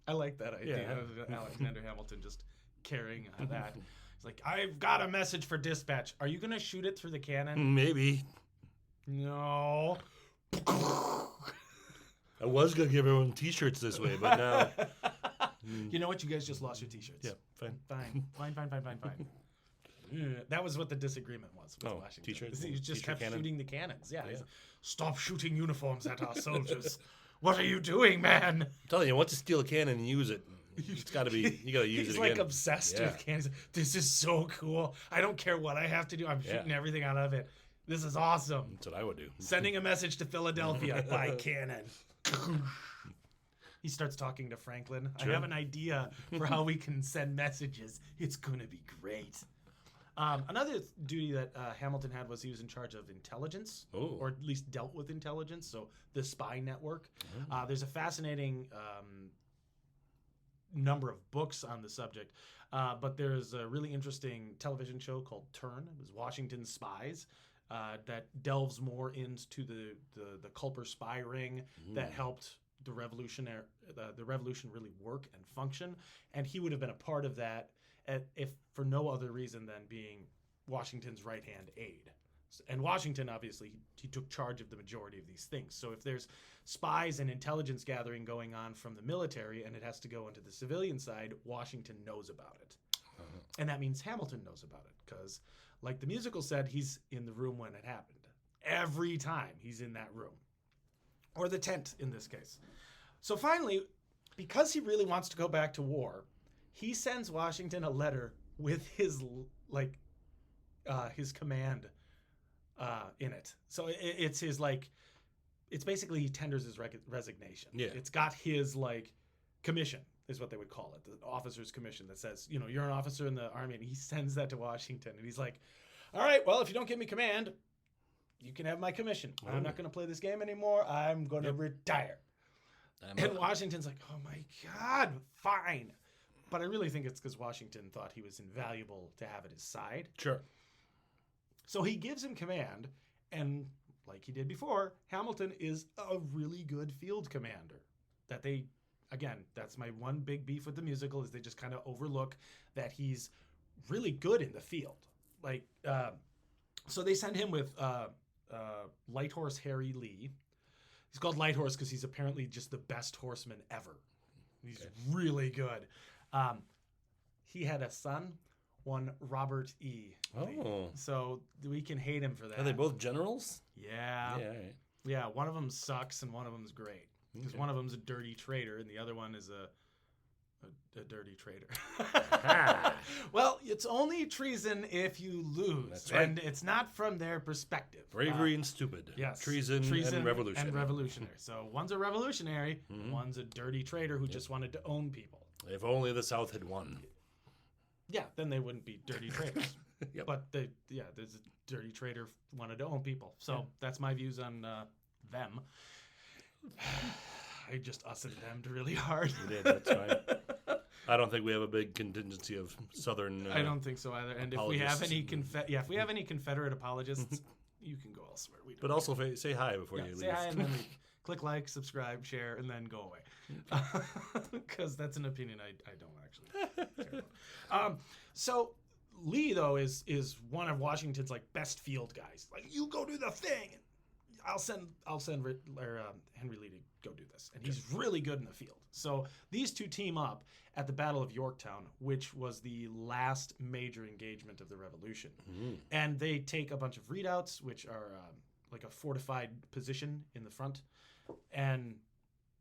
I like that idea of Alexander Hamilton just carrying that. He's like, I've got a message for dispatch. Are you going to shoot it through the cannon? Maybe. No. I was going to give everyone T-shirts this way, but now... You know what? You guys just lost your T-shirts. Yeah, fine. Fine. That was what the disagreement was with Washington. T-shirts. He just kept shooting the cannons. Yeah. Yeah. Stop shooting uniforms at our soldiers. What are you doing, man? I'm telling you, once you steal a cannon and use it, it's got to be, you got to use it He's again. like obsessed with cannons. This is so cool. I don't care what I have to do. I'm shooting everything out of it. This is awesome. That's what I would do. Sending a message to Philadelphia by cannon. He starts talking to Franklin. Sure. I have an idea for how we can send messages. It's going to be great. Another duty that Hamilton had was he was in charge of intelligence, or at least dealt with intelligence, so the spy network. There's a fascinating number of books on the subject, but there's a really interesting television show called Turn. It was Washington's Spies. That delves more into the Culper spy ring that helped the revolution really work and function, and he would have been a part of that if for no other reason than being Washington's right-hand aide. And Washington, obviously, he took charge of the majority of these things. So if there's spies and intelligence gathering going on from the military and it has to go into the civilian side, Washington knows about it. And that means Hamilton knows about it because, like the musical said, he's in the room when it happened. Every time he's in that room. Or the tent, in this case. So finally, because he really wants to go back to war, he sends Washington a letter with his command in it. So it's his it's basically he tenders his resignation. Yeah. It's got his commission is what they would call it, the officer's commission that says, you're an officer in the army, and he sends that to Washington, and he's like, all right, well, if you don't give me command, you can have my commission. I'm not going to play this game anymore. I'm going to retire. And Washington's like, oh my God, fine. But I really think it's because Washington thought he was invaluable to have at his side. Sure. So he gives him command, and like he did before, Hamilton is a really good field commander. Again, that's my one big beef with the musical is they just kind of overlook that he's really good in the field. So they send him with Light Horse Harry Lee. He's called Light Horse because he's apparently just the best horseman ever. He's really good. He had a son, one Robert E. Oh. So we can hate him for that. Are they both generals? Yeah. Yeah, all right. Yeah, one of them sucks and one of them's great. Because one of them's a dirty traitor and the other one is a dirty traitor. Well, it's only treason if you lose. That's right. And it's not from their perspective. Bravery and stupid. Yes. Treason and revolution. And revolutionary. So one's a revolutionary, one's a dirty traitor who just wanted to own people. If only the South had won. Yeah, then they wouldn't be dirty traitors. Yep. But there's a dirty traitor who wanted to own people. So that's my views on them. I just us'd them really hard. You did, that's fine. I don't think we have a big contingency of Southern. I don't think so either. And if we have any Confederate apologists, you can go elsewhere. We don't but also say hi before you leave. Say hi and then click like, subscribe, share, and then go away. Because that's an opinion I don't actually care about. So Lee though is one of Washington's best field guys. You go do the thing. I'll send Henry Lee to go do this, and he's really good in the field. So these two team up at the Battle of Yorktown, which was the last major engagement of the Revolution, and they take a bunch of redoubts, which are a fortified position in the front, and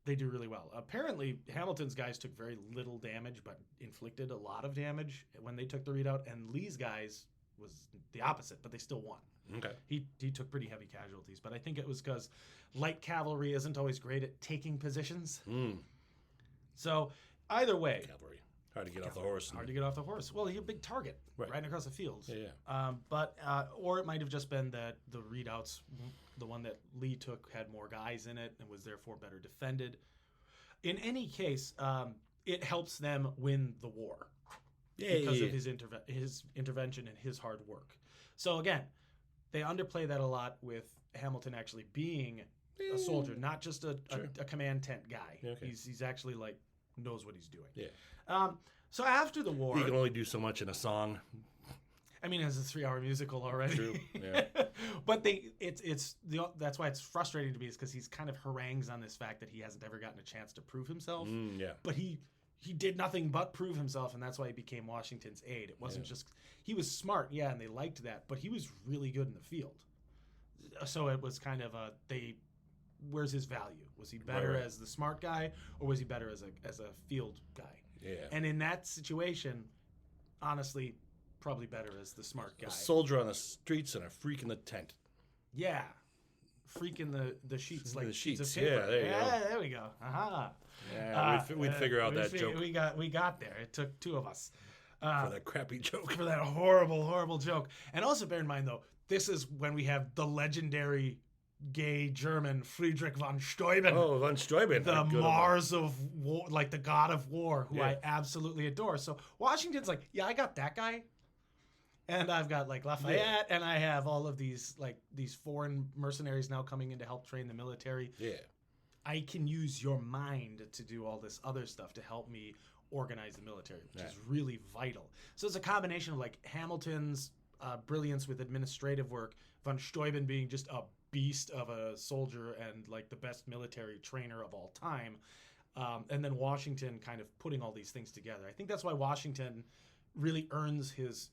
they do really well. Apparently, Hamilton's guys took very little damage, but inflicted a lot of damage when they took the redoubt, and Lee's guys was the opposite, but they still won. Okay. He took pretty heavy casualties, but I think it was because light cavalry isn't always great at taking positions. So either way, Cavalry. Hard to get off the horse. Hard to get off the horse. Well, he's a big target right across the field. Yeah. Or it might have just been that the redoubts, the one that Lee took, had more guys in it and was therefore better defended. In any case, it helps them win the war because of his intervention and his hard work. So again, they underplay that a lot with Hamilton actually being a soldier, not just a command tent guy. Okay. He's actually knows what he's doing. Yeah. So after the war, You can only do so much in a song. I mean, it's a 3-hour musical already. True. Yeah. But that's why it's frustrating to me, is because he's kind of harangues on this fact that he hasn't ever gotten a chance to prove himself. Yeah. But he did nothing but prove himself, and that's why he became Washington's aide. It wasn't just he was smart, yeah, and they liked that, but he was really good in the field. So it was kind of where's his value? Was he better Right. as the smart guy, or was he better as a field guy? Yeah. And in that situation, honestly, probably better as the smart guy. A soldier on the streets and a freak in the tent. Yeah. Freaking the sheets, like The sheets of sheets. paper. Yeah, there you go. There we go. Aha. Yeah, we'd figure out that joke We got there. It took two of us. for that crappy joke. For that horrible joke. And also bear in mind, though, this is when we have the legendary gay German Friedrich von Steuben. Oh, von Steuben. The Good Mars of war, like the god of war, who Yeah. I absolutely adore. So Washington's like, yeah, I got that guy. And I've got like Lafayette, and I have all of these foreign mercenaries now coming in to help train the military. Yeah. I can use your mind to do all this other stuff to help me organize the military, which is really vital. So it's a combination of like Hamilton's brilliance with administrative work, von Steuben being just a beast of a soldier and like the best military trainer of all time, and then Washington kind of putting all these things together. I think that's why Washington really earns his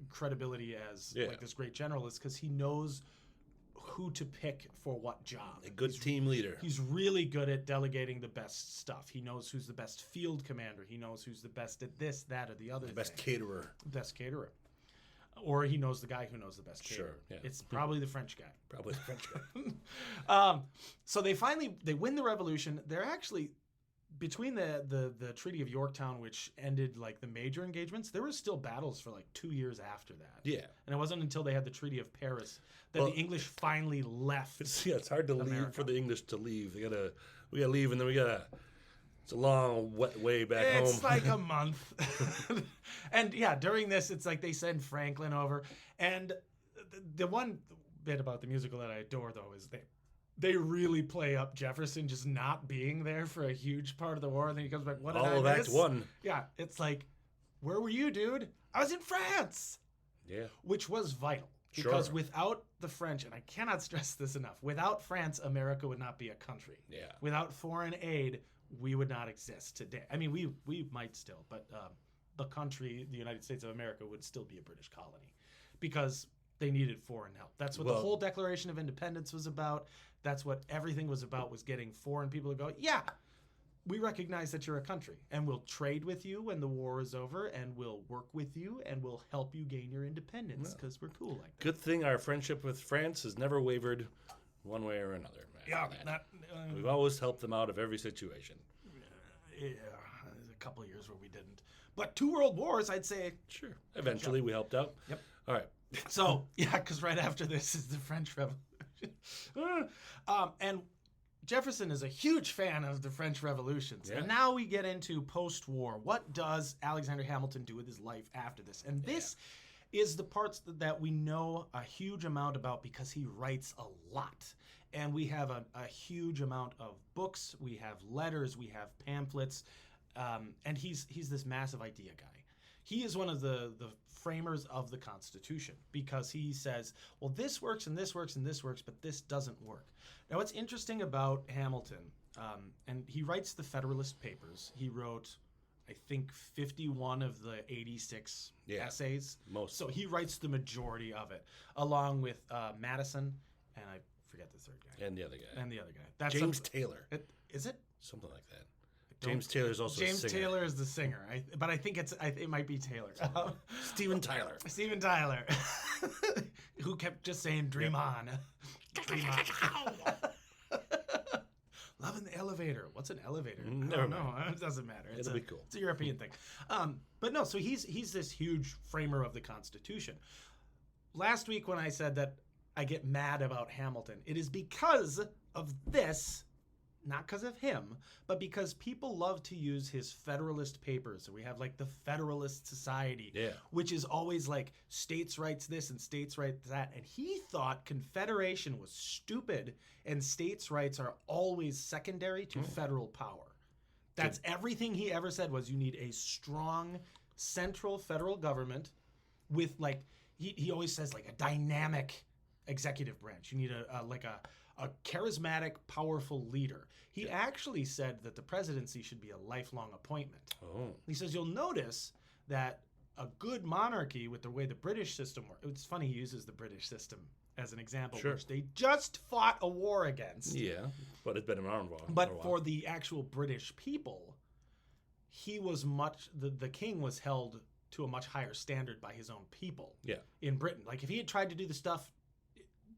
credibility as like this great general, is because he knows who to pick for what job. A good team leader. He's really good at delegating the best stuff. He knows who's the best field commander. He knows who's the best at this, that, or the other The best thing. caterer. Best caterer. Or he knows the guy who knows the best caterer. Sure, yeah. It's probably the French guy. Probably the French guy. So they win the revolution. They're actually, between the Treaty of Yorktown, which ended like the major engagements, there were still battles for like 2 years after that. Yeah. And it wasn't until they had the Treaty of Paris that the English finally left. It's hard to leave America. for the English to leave. We gotta leave, and then it's a long, wet way back home. It's like a month. And yeah, during this, it's like they send Franklin over. And the one bit about the musical that I adore, though, is they really play up Jefferson just not being there for a huge part of the war. And then he comes back, what did I All of Act miss? 1. Yeah, it's like, where were you, dude? I was in France. Yeah. Which was vital. Sure. Because without the French, and I cannot stress this enough, without France, America would not be a country. Yeah. Without foreign aid, we would not exist today. I mean, we might still, but the country, the United States of America, would still be a British colony because they needed foreign help. That's what the whole Declaration of Independence was about. That's what everything was about, was getting foreign people to go, yeah, we recognize that you're a country, and we'll trade with you when the war is over, and we'll work with you, and we'll help you gain your independence because we're cool like that. Good thing our friendship with France has never wavered one way or another. Yeah, We've always helped them out of every situation. yeah, there's a couple of years where we didn't. But 2 world wars, I'd say. Sure. Eventually, we helped out. Yep. All right. So, yeah, because right after this is the French Revolution. And Jefferson is a huge fan of the French revolutions. Yeah. And now we get into post-war. What does Alexander Hamilton do with his life after this? And this is the parts that we know a huge amount about because he writes a lot. And we have a huge amount of books, we have letters, we have pamphlets, and he's this massive idea guy. He is one of the framers of the Constitution because he says, well, this works and this works and this works, but this doesn't work. Now, what's interesting about Hamilton, and he writes the Federalist Papers. He wrote, I think, 51 of the 86 essays. Most. So he writes the majority of it, along with Madison, and I forget the third guy. And the other guy. And the other guy. That's James Taylor. Is it? Something like that. James Taylor is also James a singer. Taylor is the singer, but I think it might be Taylor. Steven Tyler. Steven Tyler, who kept just saying "Dream on, dream on." Love in the elevator. What's an elevator? Never mind. No, it doesn't matter. It'll be cool. It's a European thing. But no, so he's this huge framer of the Constitution. Last week when I said that I get mad about Hamilton, it is because of this. Not because of him, but because people love to use his Federalist Papers. So we have like the Federalist Society, which is always like states' rights this and states' rights that. And he thought Confederation was stupid and states' rights are always secondary to federal power. That's everything he ever said was you need a strong central federal government with like he always says like a dynamic executive branch. You need a charismatic, powerful leader. He actually said that the presidency should be a lifelong appointment. Oh. He says you'll notice that a good monarchy with the way the British system works. It's funny he uses the British system as an example, Sure. which they just fought a war against. Yeah, but it's been around for a while. But for the actual British people, he was the king was held to a much higher standard by his own people. Yeah. In Britain. Like if he had tried to do the stuff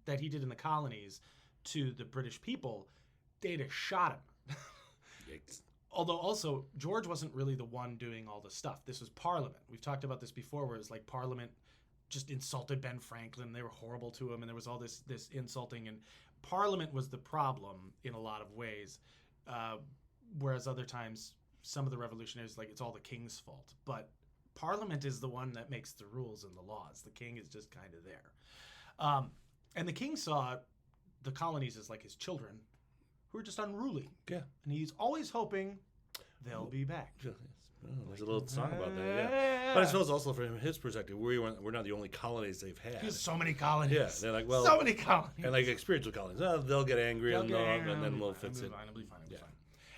that he did in the colonies to the British people, they'd have shot him. Yikes. Although also George wasn't really the one doing all the stuff. This was Parliament. We've talked about this before, where it's like Parliament just insulted Ben Franklin. They were horrible to him, and there was all this insulting. And Parliament was the problem in a lot of ways, whereas other times some of the revolutionaries like it's all the king's fault. But Parliament is the one that makes the rules and the laws. The king is just kind of there, and the king saw the colonies as like his children, who are just unruly. Yeah. And he's always hoping they'll be back. Oh, there's a little song about that, yeah. But I suppose also from his perspective, we're not the only colonies they've had. There's so many colonies. Yeah, they're like, well, so many colonies. and like spiritual colonies. They'll get angry and then we'll fix it. It'll be fine. Yeah.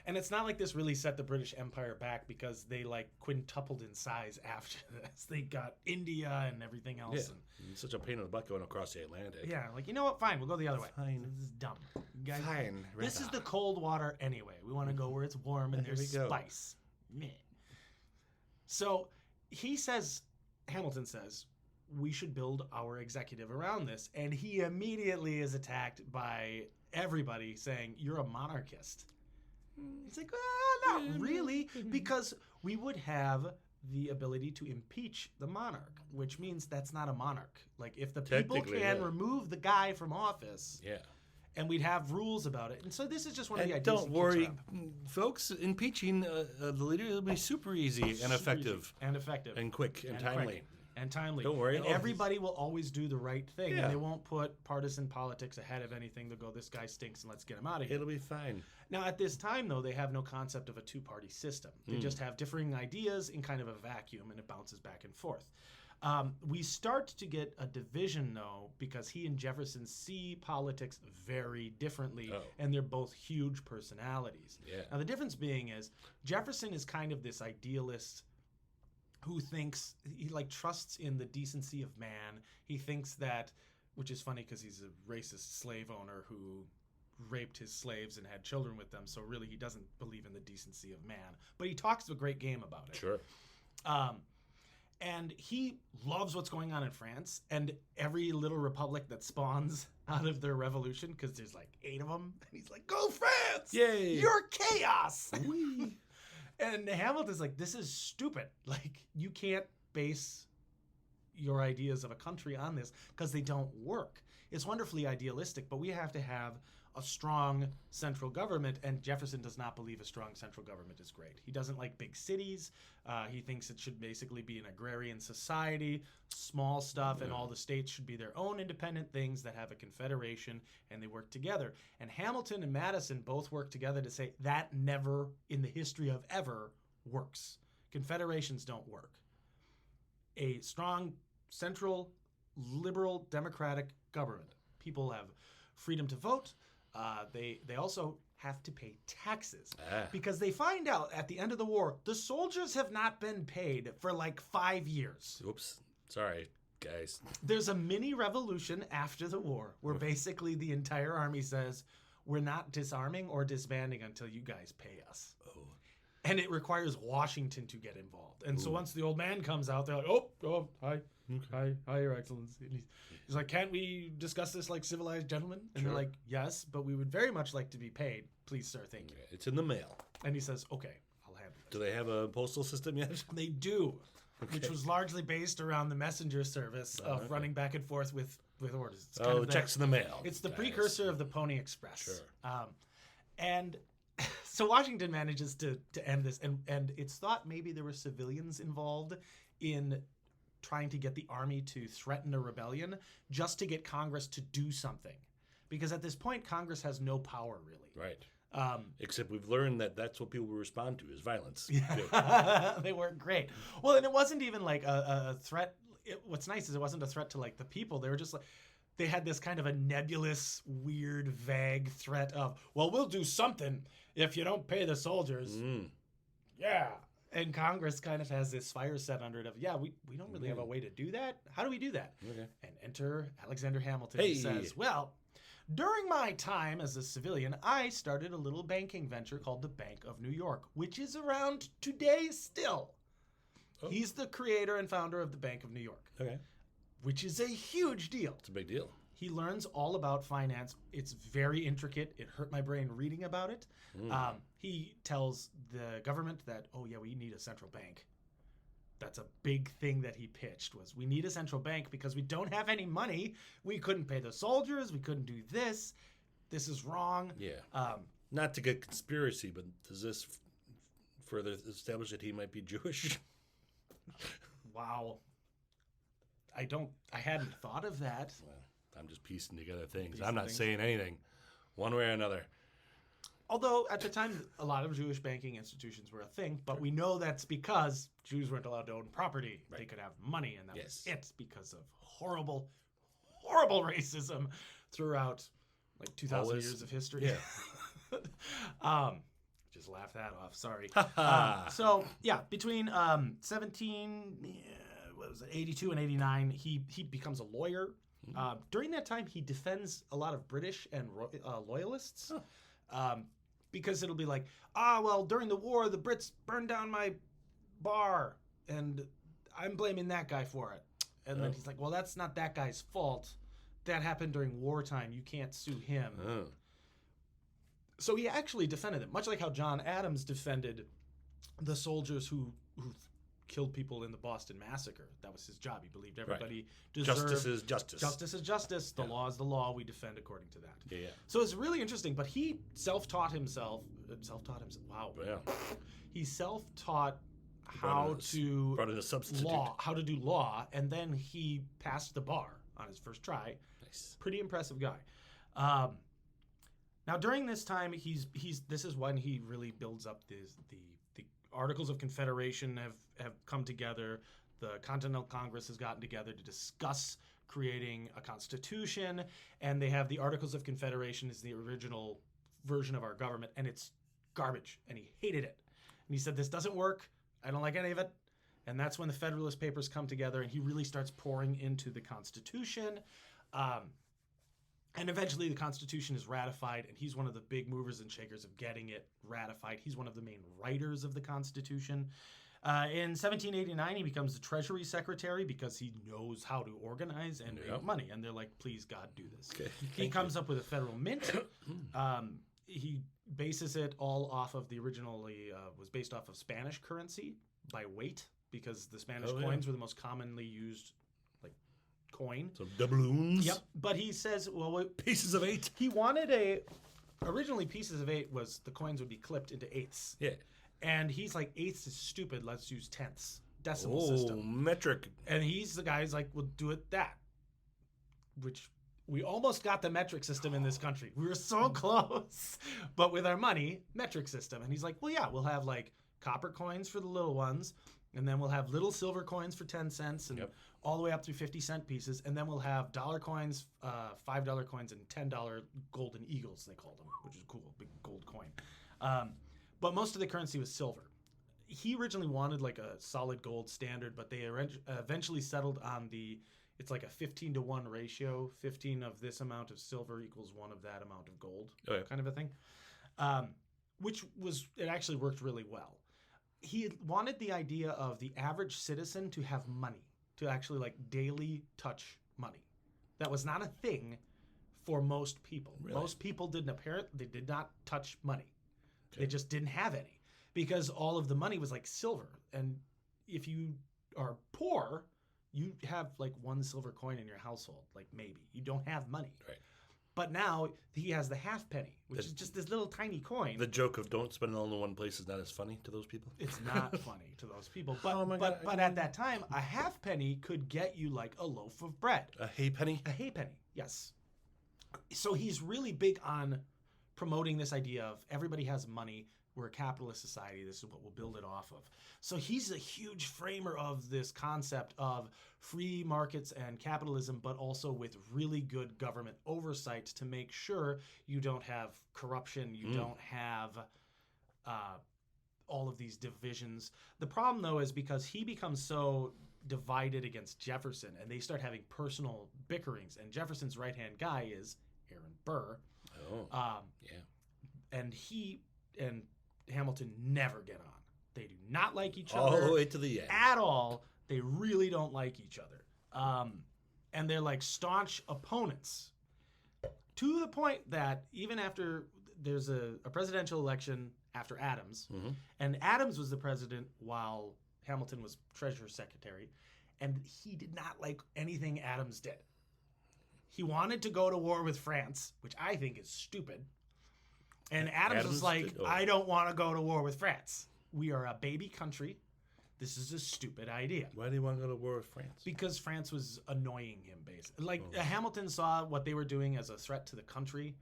And it's not like this really set the British Empire back because they like quintupled in size after this. They got India and everything else. Yeah. It's such a pain in the butt going across the Atlantic. Yeah, like, you know what? Fine, we'll go the other way. Fine. This is dumb. You guys- Fine. This is the cold water anyway. We want to go where it's warm and There there's we go. spice. Meh. So he says, Hamilton says, we should build our executive around this. And he immediately is attacked by everybody saying, you're a monarchist. He's like, well, not really, because we would have the ability to impeach the monarch, which means that's not a monarch. Like, if the people Technically, can yeah. remove the guy from office, Yeah. and we'd have rules about it. And so this is just one of And the ideas. don't he keeps worry, around. folks. Impeaching the leader will be super easy and Super effective easy and effective and quick and quick timely. and timely. Don't worry. And everybody will always do the right thing. Yeah. And they won't put partisan politics ahead of anything. They'll go, this guy stinks and let's get him out of here. It'll be fine. Now, at this time, though, they have no concept of a two-party system. They just have differing ideas in kind of a vacuum, and it bounces back and forth. We start to get a division, though, because he and Jefferson see politics very differently, Oh. and they're both huge personalities. Yeah. Now, the difference being is Jefferson is kind of this idealist who thinks he like trusts in the decency of man. He thinks that, which is funny because he's a racist slave owner who raped his slaves and had children with them. So really, he doesn't believe in the decency of man. But he talks a great game about it. Sure. And he loves what's going on in France and every little republic that spawns out of their revolution, because there's like 8 of them. And he's like, go France! Yay! You're chaos! Whee! And Hamilton's like, this is stupid. Like, you can't base your ideas of a country on this because they don't work. It's wonderfully idealistic, but we have to have a strong central government, and Jefferson does not believe a strong central government is great. He doesn't like big cities. He thinks it should basically be an agrarian society, small stuff, and all the states should be their own independent things that have a confederation, and they work together. And Hamilton and Madison both work together to say that never, in the history of ever, works. Confederations don't work. A strong, central, liberal, democratic government. People have freedom to vote. They also have to pay taxes because they find out at the end of the war, the soldiers have not been paid for like 5 years. Oops. Sorry, guys. There's a mini revolution after the war where basically the entire army says, we're not disarming or disbanding until you guys pay us. Oh. And it requires Washington to get involved. And so once the old man comes out, they're like, oh, hi, hi, Your Excellency. And he's like, can't we discuss this like civilized gentlemen? And Sure. they're like, yes, but we would very much like to be paid. Please, sir, thank you. It's in the mail. And he says, okay, I'll handle it. Do they have a postal system yet? They do, which Okay. was largely based around the messenger service of okay. running back and forth with orders. It's Oh, the checks in the mail. It's the guys. precursor of the Pony Express. Sure. And so Washington manages to end this, and it's thought maybe there were civilians involved in trying to get the army to threaten a rebellion just to get Congress to do something. Because at this point, Congress has no power, really. Right. Except we've learned that that's what people respond to is violence. They weren't great. Well, and it wasn't even like a threat. What's nice is it wasn't a threat to like the people. They were just like, they had this kind of a nebulous, weird, vague threat of, well, we'll do something if you don't pay the soldiers. Yeah. And Congress kind of has this fire set under it of, we don't really have a way to do that. How do we do that? Okay. And enter Alexander Hamilton, who says, well, during my time as a civilian, I started a little banking venture called the Bank of New York, which is around today still. Oh. He's the creator and founder of the Bank of New York. Okay. Which is a huge deal. It's a big deal. He learns all about finance. It's very intricate. It hurt my brain reading about it. He tells the government that, we need a central bank. That's a big thing that he pitched was we need a central bank because we don't have any money. We couldn't pay the soldiers. We couldn't do this. This is wrong. Yeah. Not to get conspiracy, but does this further establish that he might be Jewish? Wow. I hadn't thought of that. Well, I'm just piecing together things. I'm not saying anything one way or another. Although at the time, a lot of Jewish banking institutions were a thing, but we know that's because Jews weren't allowed to own property. Right. They could have money, and that was it because of horrible, horrible racism throughout like 2,000 years of history. Yeah. Just laugh that off. Sorry. Between 82 and 89, he becomes a lawyer. During that time, he defends a lot of British and loyalists. Because it'll be like, during the war, the Brits burned down my bar, and I'm blaming that guy for it. And then he's like, well, that's not that guy's fault. That happened during wartime. You can't sue him. So he actually defended it, much like how John Adams defended the soldiers who killed people in the Boston Massacre. That was his job. He believed everybody deserved... Justice is justice. Justice is justice. The law is the law. We defend according to that. Yeah. So it's really interesting, but he self-taught himself. Wow. Yeah. He self-taught how to do law, and then he passed the bar on his first try. Nice. Pretty impressive guy. Now during this time, this is when he really builds up the Articles of Confederation have come together. The Continental Congress has gotten together to discuss creating a constitution, and they have the Articles of Confederation is the original version of our government, and it's garbage, and he hated it. And he said, this doesn't work. I don't like any of it. And that's when the Federalist Papers come together, and he really starts pouring into the Constitution. And eventually the Constitution is ratified, and he's one of the big movers and shakers of getting it ratified. He's one of the main writers of the Constitution. In 1789, he becomes the Treasury Secretary because he knows how to organize and make money. And they're like, please, God, do this. Okay. He comes up with a federal mint. He bases it all off of was based off of Spanish currency by weight because the Spanish coins were the most commonly used coin. So doubloons. Yep. But he says, pieces of 8. He wanted originally pieces of 8 was the coins would be clipped into eighths. Yeah. And he's like, eighths is stupid. Let's use tenths. Decimal system. Metric. And he's the guy who's like, we'll do it that. Which we almost got the metric system in this country. We were so close. But with our money, metric system. And he's like, we'll have like copper coins for the little ones. And then we'll have little silver coins for 10 cents and all the way up through 50-cent pieces. And then we'll have dollar coins, $5 coins, and $10 golden eagles, they called them, which is cool, big gold coin. But most of the currency was silver. He originally wanted like a solid gold standard, but they eventually settled on it's like a 15-to-1 ratio. 15 of this amount of silver equals 1 of that amount of gold, kind of a thing. It actually worked really well. He wanted the idea of the average citizen to have money, to actually like daily touch money. That was not a thing for most people. Really? Most people did not touch money. Okay. They just didn't have any because all of the money was like silver. And if you are poor, you have like 1 silver coin in your household, like maybe. You don't have money. Right. But now he has the halfpenny, which is just this little tiny coin. The joke of don't spend it all in one place is not as funny to those people. It's not funny to those people. But but at that time, a halfpenny could get you like a loaf of bread. A halfpenny? A halfpenny, yes. So he's really big on promoting this idea of everybody has money. We're a capitalist society. This is what we'll build it off of. So he's a huge framer of this concept of free markets and capitalism, but also with really good government oversight to make sure you don't have corruption, you don't have all of these divisions. The problem, though, is because he becomes so divided against Jefferson, and they start having personal bickerings. And Jefferson's right-hand guy is Aaron Burr. Oh, And he and Hamilton never get on. They do not like each all other the way to the end. at all. They really don't like each other. And they're like staunch opponents to the point that even after there's a presidential election after Adams, and Adams was the president while Hamilton was Treasury Secretary, and he did not like anything Adams did. He wanted to go to war with France, which I think is stupid. And Adams was like, I don't want to go to war with France. We are a baby country. This is a stupid idea. Why do you want to go to war with France? Because France was annoying him, basically. Like, Hamilton saw what they were doing as a threat to the country,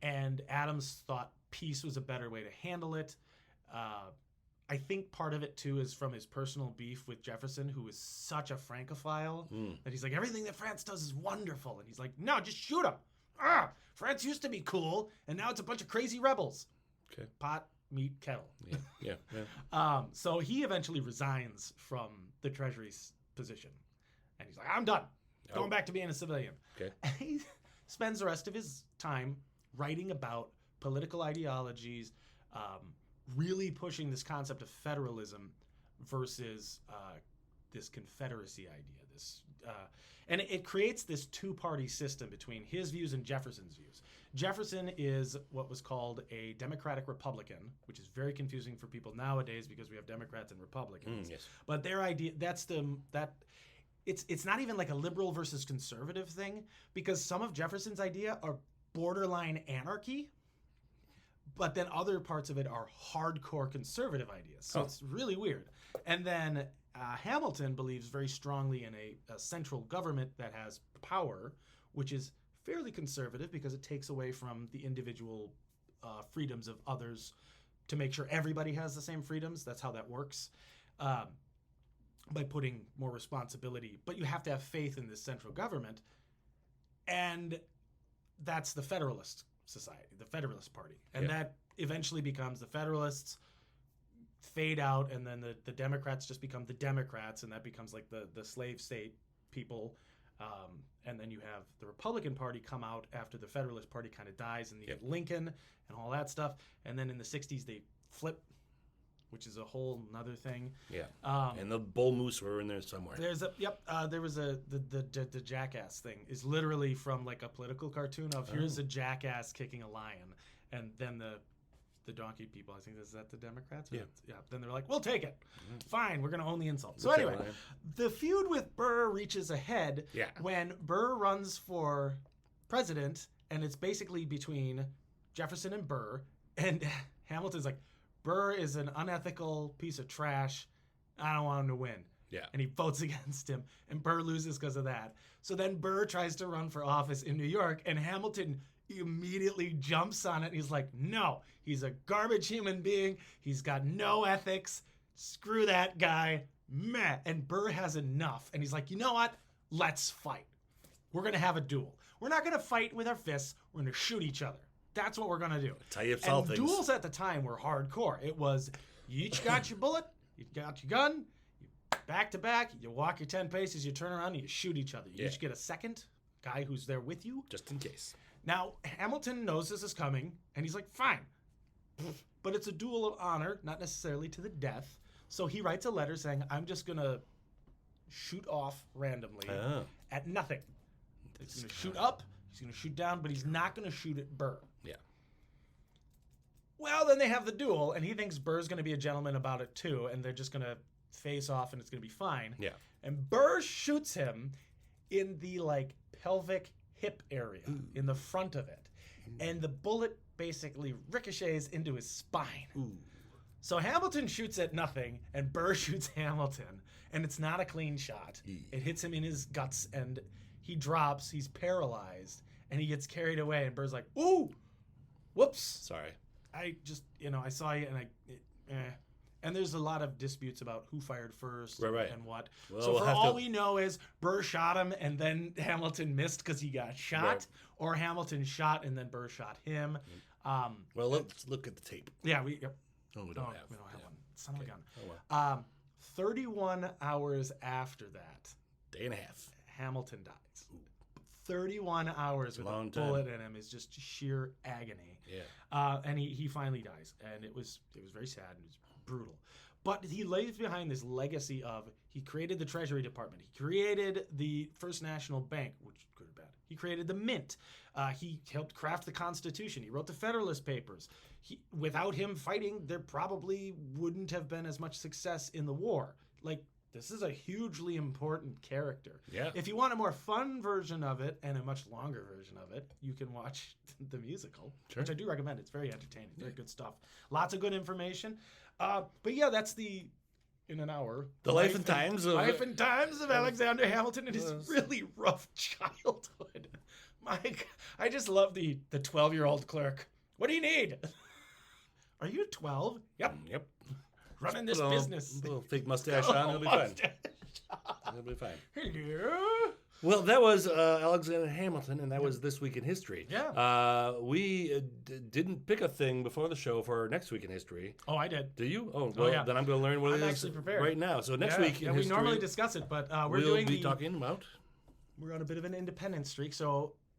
and Adams thought peace was a better way to handle it. I think part of it, too, is from his personal beef with Jefferson, who is such a Francophile, that he's like, everything that France does is wonderful. And he's like, no, just shoot him. France used to be cool, and now it's a bunch of crazy rebels. Okay. Pot, meat, kettle. Yeah. So he eventually resigns from the Treasury's position. And he's like, I'm done. Going back to being a civilian. Okay. And he spends the rest of his time writing about political ideologies, really pushing this concept of federalism versus this confederacy idea. And it creates this two-party system between his views and Jefferson's views. Jefferson is what was called a Democratic Republican, which is very confusing for people nowadays because we have Democrats and Republicans. Yes. But their idea, it's not even like a liberal versus conservative thing, because some of Jefferson's idea are borderline anarchy, but then other parts of it are hardcore conservative ideas. So it's really weird. And then Hamilton believes very strongly in a central government that has power, which is fairly conservative because it takes away from the individual freedoms of others to make sure everybody has the same freedoms. That's how that works, by putting more responsibility. But you have to have faith in this central government, and that's the Federalist Society, the Federalist Party. And that eventually becomes the Federalists fade out, and then the Democrats just become the Democrats, and that becomes like the slave state people. And then you have the Republican Party come out after the Federalist Party kind of dies, and you get Lincoln and all that stuff. And then in the 60s, they flip, which is a whole nother thing. Yeah. And the bull moose were in there somewhere. There was the jackass thing is literally from like a political cartoon of here's a jackass kicking a lion, and then the donkey people, I think, is that the Democrats? Yeah. Then they're like, we'll take it. Fine, we're going to own the insult. So anyway, the feud with Burr reaches a head when Burr runs for president, and it's basically between Jefferson and Burr, and Hamilton's like, Burr is an unethical piece of trash. I don't want him to win. Yeah. And he votes against him, and Burr loses because of that. So then Burr tries to run for office in New York, and Hamilton immediately jumps on it. And he's like, no, he's a garbage human being. He's got no ethics. Screw that guy. Meh. And Burr has enough. And he's like, you know what? Let's fight. We're going to have a duel. We're not going to fight with our fists. We're going to shoot each other. That's what we're going to do. That's how you solve things. Duels at the time were hardcore. It was, you each got your bullet, you got your gun, you back to back, you walk your 10 paces, you turn around, and you shoot each other. You each get a second guy who's there with you. Just in case. Now, Hamilton knows this is coming, and he's like, fine. But it's a duel of honor, not necessarily to the death. So he writes a letter saying, I'm just going to shoot off randomly at nothing. He's going to shoot up, he's going to shoot down, but he's not going to shoot at Burr. Yeah. Well, then they have the duel, and he thinks Burr's going to be a gentleman about it too, and they're just going to face off, and it's going to be fine. Yeah. And Burr shoots him in the, like, pelvic hip area, in the front of it. And the bullet basically ricochets into his spine. So Hamilton shoots at nothing, and Burr shoots Hamilton, and it's not a clean shot. It hits him in his guts, and he drops, he's paralyzed, and he gets carried away, and Burr's like, ooh! Whoops. Sorry. I just, I saw you and And there's a lot of disputes about who fired first Right. and what. Well, so we'll for have all to- we know is Burr shot him and then Hamilton missed because he got shot, Right. or Hamilton shot and then Burr shot him. Well, let's look at the tape. Yeah, we don't We don't have have one. Son of a gun. Oh, well. 31 hours after that, Day and a half. Hamilton dies. 31 hours with Long a time. bullet in him is just sheer agony. Yeah. And he finally dies, and it was very sad and it was brutal. But he leaves behind this legacy of he created the Treasury Department, he created the First National Bank, which good or bad. He created the Mint. He helped craft the Constitution. He wrote the Federalist Papers. Without him fighting, there probably wouldn't have been as much success in the war. Like, this is a hugely important character. Yeah. If you want a more fun version of it and a much longer version of it, you can watch the musical, Sure. which I do recommend. It's very entertaining, very good stuff. Lots of good information. But yeah, that's in an hour. The life and times of Alexander Hamilton and his really rough childhood. Mike, I just love the 12-year-old clerk. What do you need? Are you 12? Yep. Yep. Running this Put a business. little fake mustache on. It'll be fine. It'll be fine. Hello. Well, that was Alexander Hamilton, and that was This Week in History. Yeah. We didn't pick a thing before the show for Next Week in History. Oh, I did. Do you? Oh, well, yeah. then I'm going to learn what I'm it is actually prepared. right now. So next Yeah, week in we history, normally discuss it, but we'll be talking about... We're on a bit of an independence streak,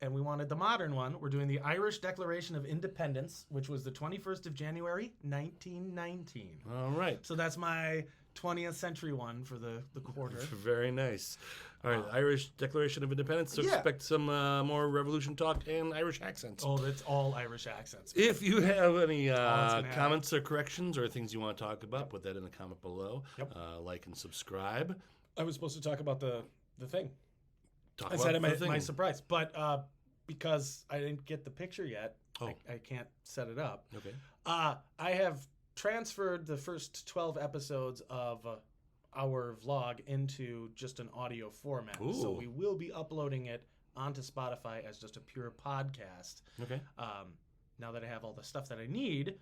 and we wanted the modern one. We're doing the Irish Declaration of Independence, which was the 21st of January, 1919. All right. So that's my 20th century one for the quarter. Very nice. All right, Irish Declaration of Independence. So Yeah. expect some more revolution talk and Irish accents. Oh, that's all Irish accents. If you have any gonna comments or corrections or things you want to talk about, put that in the comment below. Yep. Like and subscribe. I was supposed to talk about the thing. Talk I about said it the my thing. surprise, but because I didn't get the picture yet, Oh. I can't set it up. Okay. I have transferred the first 12 episodes of our vlog into just an audio format. So Ooh. we will be uploading it onto Spotify as just a pure podcast. Okay. Now that I have all the stuff that I need,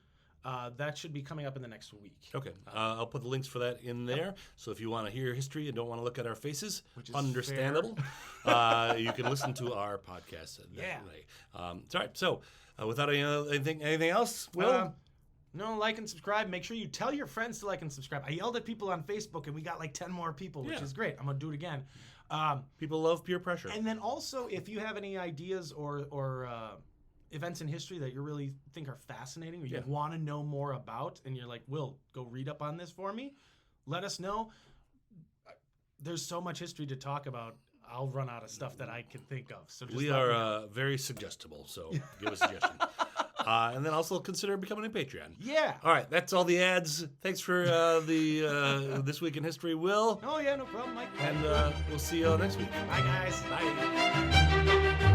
that should be coming up in the next week. Okay. I'll put the links for that in there. So if you want to hear history and don't want to look at our faces, Which is understandable, you can listen to our podcast that way. All right. So without anything else, Will? No, like and subscribe. Make sure you tell your friends to like and subscribe. I yelled at people on Facebook, and we got like 10 more people, which Yeah. is great. I'm going to do it again. People love peer pressure. And then also, if you have any ideas or events in history that you really think are fascinating or you Yeah. want to know more about, and you're like, Will, go read up on this for me, let us know. There's so much history to talk about. I'll run out of stuff that I can think of. So just We let me know. are very suggestible, so give us a suggestion. And then also consider becoming a Patreon. Yeah. All right, that's all the ads. Thanks for the This Week in History, Will. Oh, yeah, no problem, Mike. And we'll see you all next week. Bye, guys. Bye.